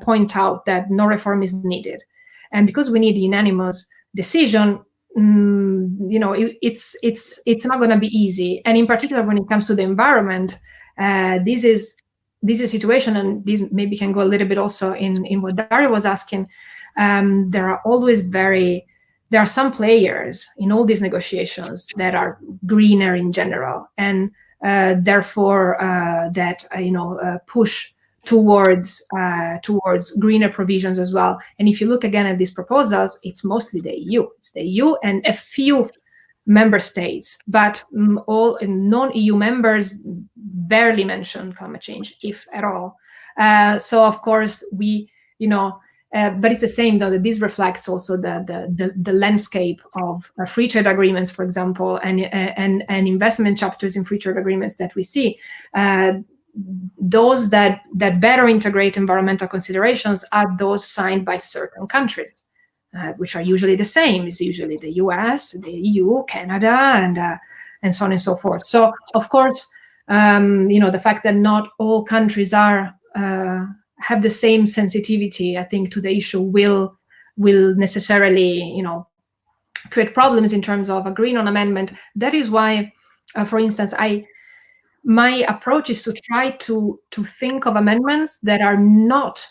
[SPEAKER 3] point out that no reform is needed, and because we need unanimous decision. It's not going to be easy, and in particular when it comes to the environment, this is a situation, and this maybe can go a little bit also in what Dario was asking. There are some players in all these negotiations that are greener in general, and therefore that push towards greener provisions as well. And if you look again at these proposals, it's mostly the EU. It's the EU and a few member states, but all non-EU members barely mention climate change, if at all. So of course but it's the same though, that this reflects also the landscape of free trade agreements, for example, and investment chapters in free trade agreements that we see. Those that better integrate environmental considerations are those signed by certain countries, which are usually the same. It's usually the US, the EU, Canada, and so on and so forth. So, of course, the fact that not all countries have the same sensitivity, I think, to the issue will necessarily, create problems in terms of agreeing on amendment. That is why, for instance, my approach is to try to think of amendments that are not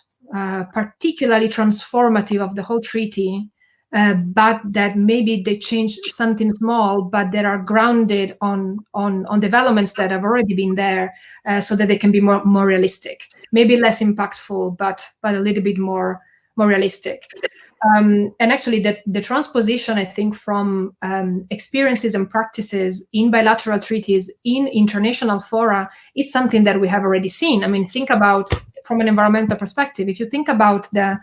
[SPEAKER 3] particularly transformative of the whole treaty, but that maybe they change something small, but that are grounded on developments that have already been there, so that they can be more realistic, maybe less impactful, but a little bit more realistic. And actually, the transposition, I think, from experiences and practices in bilateral treaties, in international fora, it's something that we have already seen. I mean, think about, from an environmental perspective, if you think about the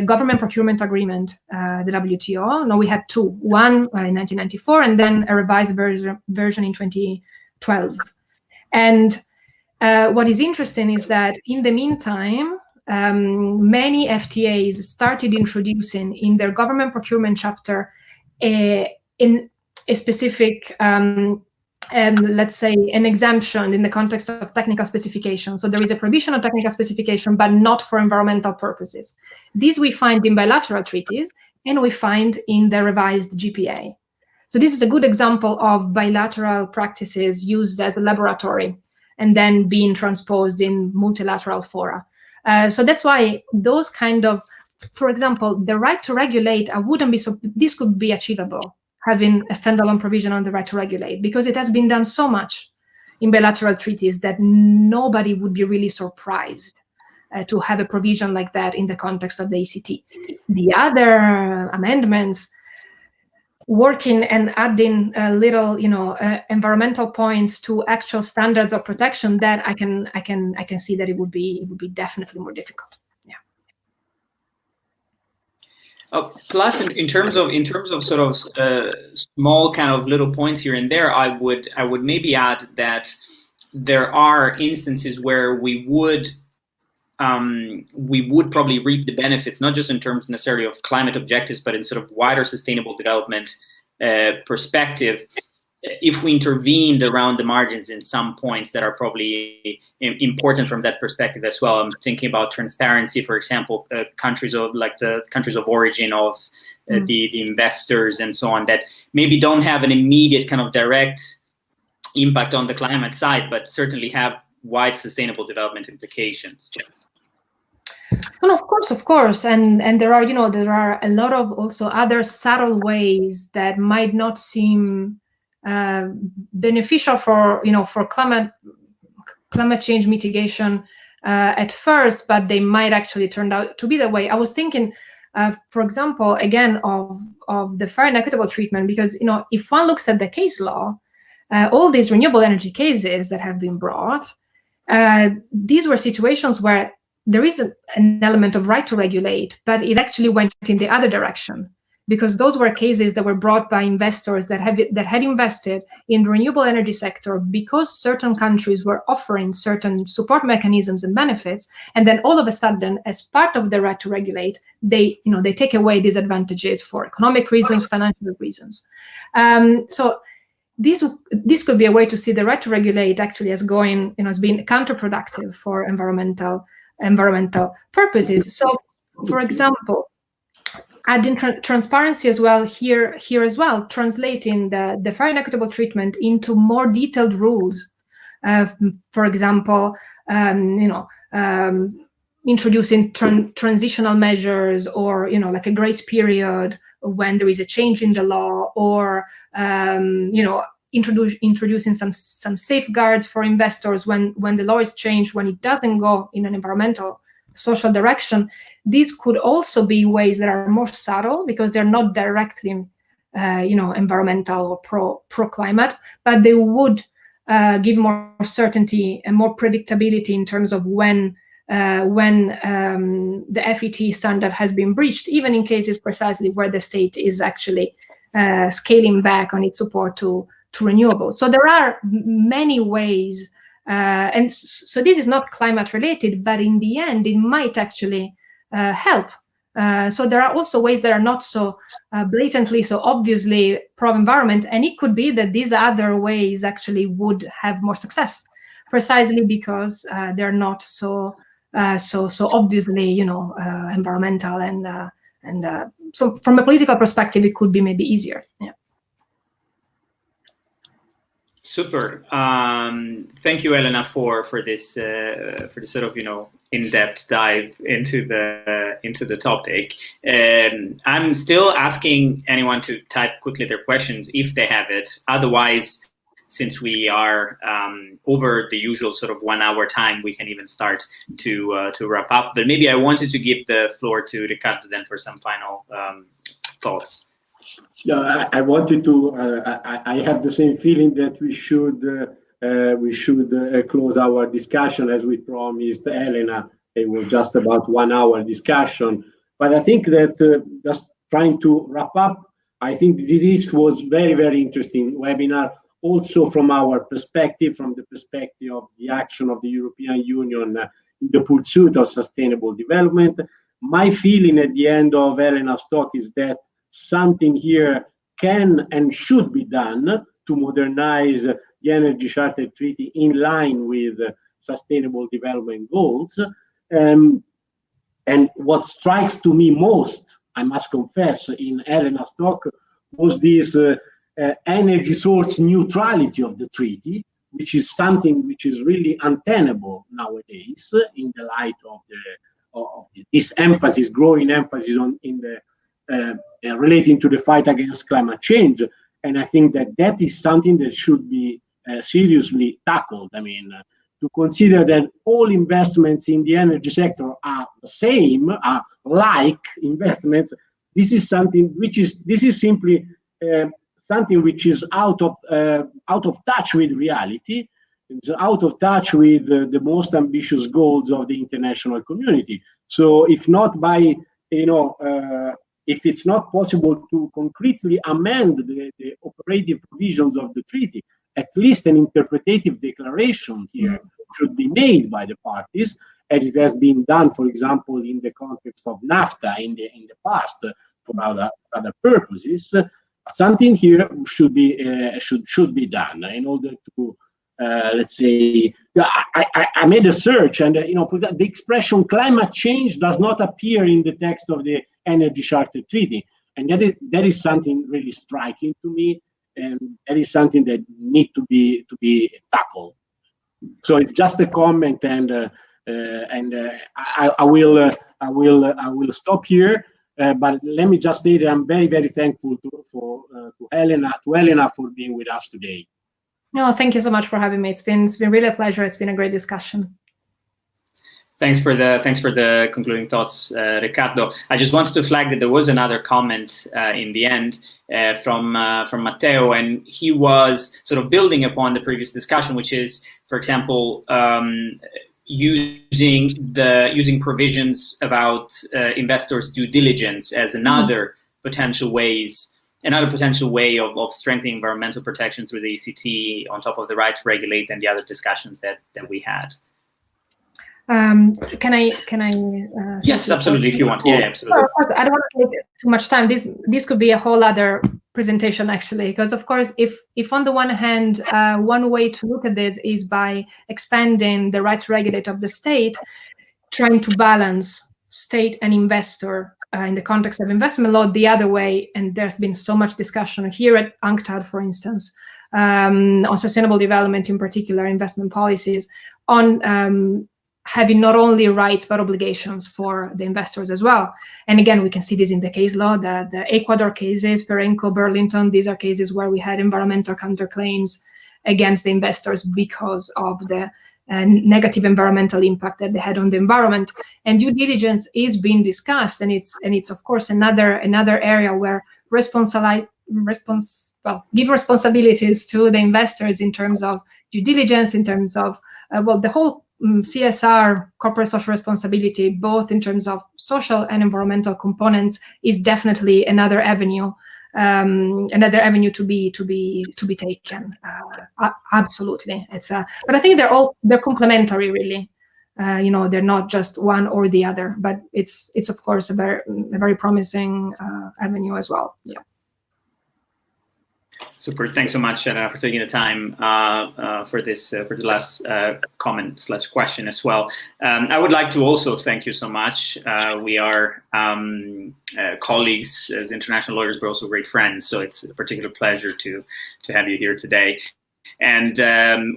[SPEAKER 3] government procurement agreement, the WTO, no, we had two, one in 1994 and then a revised version in 2012. And what is interesting is that in the meantime, many FTAs started introducing in their government procurement chapter in a specific, let's say, an exemption in the context of technical specification. So there is a provision of technical specification, but not for environmental purposes. These we find in bilateral treaties, and we find in the revised GPA. So this is a good example of bilateral practices used as a laboratory and then being transposed in multilateral fora. So that's why those kind of, for example, the right to regulate, this could be achievable, having a standalone provision on the right to regulate, because it has been done so much in bilateral treaties that nobody would be really surprised to have a provision like that in the context of the ECT. The other amendments, working and adding little, environmental points to actual standards of protection, that I can see that it would be definitely more difficult. Yeah.
[SPEAKER 1] Plus, in terms of sort of small kind of little points here and there, I would maybe add that there are instances where we would probably reap the benefits, not just in terms necessarily of climate objectives, but in sort of wider sustainable development perspective, if we intervened around the margins in some points that are probably important from that perspective as well. I'm thinking about transparency, for example, countries of origin of the investors and so on, that maybe don't have an immediate kind of direct impact on the climate side, but certainly have wide sustainable development implications.
[SPEAKER 3] And of course, and there are a lot of also other subtle ways that might not seem beneficial for climate change mitigation, at first, but they might actually turn out to be that way. I was thinking, for example, again, of the fair and equitable treatment, because if one looks at the case law, all these renewable energy cases that have been brought, these were situations where there is an element of right to regulate, but it actually went in the other direction, because those were cases that were brought by investors that had invested in the renewable energy sector because certain countries were offering certain support mechanisms and benefits, and then all of a sudden, as part of the right to regulate, they take away these advantages for economic reasons, financial reasons. So this could be a way to see the right to regulate actually as going, as being counterproductive for environmental purposes. So, for example, adding transparency as well here as well, translating the fair and equitable treatment into more detailed rules. For example, introducing transitional measures, or like a grace period when there is a change in the law, or introducing some safeguards for investors when the law is changed, when it doesn't go in an environmental social direction. These could also be ways that are more subtle, because they're not directly environmental or pro climate, but they would give more certainty and more predictability in terms of when the FET standard has been breached, even in cases precisely where the state is actually scaling back on its support to renewables. So there are many ways, and so this is not climate related, but in the end it might actually help. So there are also ways that are not so blatantly, so obviously pro-environment, and it could be that these other ways actually would have more success, precisely because they're not so obviously environmental, and so from a political perspective it could be maybe easier. Yeah.
[SPEAKER 1] Super. Thank you, Elena, for this sort of in-depth dive into the topic. I'm still asking anyone to type quickly their questions if they have it. Otherwise, since we are over the usual sort of 1 hour time, we can even start to wrap up. But maybe I wanted to give the floor to Riccardo then for some final thoughts.
[SPEAKER 2] Yeah, I wanted to. I have the same feeling that we should close our discussion as we promised Elena. It was just about 1 hour discussion, but I think that just trying to wrap up, I think this was very, very interesting webinar. Also from our perspective, from the perspective of the action of the European Union in the pursuit of sustainable development. My feeling at the end of Elena's talk is that something here can and should be done to modernize the Energy Charter Treaty in line with sustainable development goals. And what strikes to me most, I must confess, in Elena's talk was this energy source neutrality of the treaty, which is something which is really untenable nowadays in the light of this emphasis, growing emphasis relating to the fight against climate change. And I think that is something that should be seriously tackled. I mean, to consider that all investments in the energy sector are the same, are like investments. This is something which is simply something which is out of touch with reality. It's out of touch with the most ambitious goals of the international community. So if not by if it's not possible to concretely amend the operative provisions of the treaty, at least an interpretative declaration here should be made by the parties, as it has been done, for example, in the context of NAFTA in the past for other purposes. Something here should be done in order to let's say. I made a search, and for the expression climate change does not appear in the text of the Energy Charter Treaty, and that is something really striking to me, and that is something that needs to be tackled. So it's just a comment, and I will stop here. But let me just say that I'm very, very thankful to Elena for being with us today.
[SPEAKER 3] No, thank you so much for having me. It's been really a pleasure. It's been a great discussion.
[SPEAKER 1] Thanks for the concluding thoughts, Riccardo. I just wanted to flag that there was another comment in the end from Matteo, and he was sort of building upon the previous discussion, which is, for example, using provisions about investors' due diligence as another potential way of strengthening environmental protection through the ECT, on top of the right to regulate and the other discussions that we had.
[SPEAKER 3] Can I?
[SPEAKER 1] Yes, absolutely. If you want, yeah, absolutely.
[SPEAKER 3] Well, of course, I don't want to take too much time. This could be a whole other presentation, actually, because of course, if on the one hand, one way to look at this is by expanding the right to regulate of the state, trying to balance state and investor in the context of investment law, the other way, and there's been so much discussion here at UNCTAD, for instance, on sustainable development, in particular, investment policies, on having not only rights but obligations for the investors as well. And again, we can see this in the case law, the Ecuador cases, Perenco, Burlington, these are cases where we had environmental counterclaims against the investors because of the negative environmental impact that they had on the environment. And due diligence is being discussed, and it's of course another area where give responsibilities to the investors in terms of due diligence, in terms of the whole CSR, corporate social responsibility, both in terms of social and environmental components, is definitely another avenue to be taken. Absolutely, but I think they're complementary, really. They're not just one or the other, but it's of course a very promising avenue as well. Yeah.
[SPEAKER 1] Super. Thanks so much, Elena, for taking the time for the last comment/question as well. I would like to also thank you so much. We are colleagues as international lawyers, but also great friends. So it's a particular pleasure to have you here today. And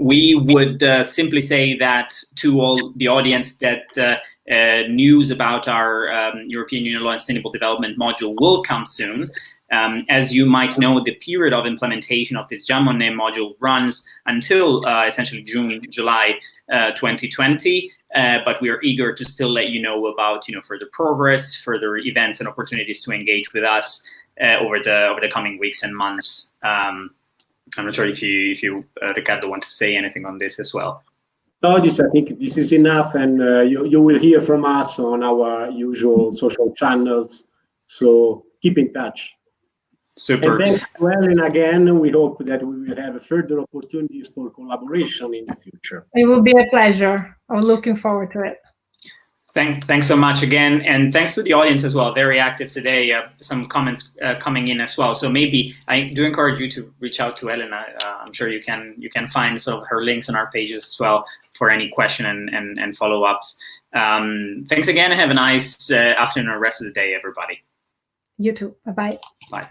[SPEAKER 1] we would simply say that to all the audience that news about our European Union Law and Sustainable Development module will come soon. As you might know, the period of implementation of this Jamone module runs until essentially June, July 2020. But we are eager to still let you know about further progress, further events, and opportunities to engage with us over the coming weeks and months. I'm not sure if you Riccardo, want to say anything on this as well.
[SPEAKER 2] No, I think this is enough, and you will hear from us on our usual social channels. So keep in touch.
[SPEAKER 1] Super.
[SPEAKER 2] And thanks to Elena again. We hope that we will have further opportunities for collaboration in the future.
[SPEAKER 3] It will be a pleasure. I'm looking forward to it.
[SPEAKER 1] Thanks so much again, and thanks to the audience as well. Very active today. Some comments coming in as well. So maybe I do encourage you to reach out to Elena. I'm sure you can find sort of her links on our pages as well for any question and follow-ups. Thanks again. Have a nice afternoon or rest of the day, everybody.
[SPEAKER 3] You too. Bye-bye.
[SPEAKER 1] Bye.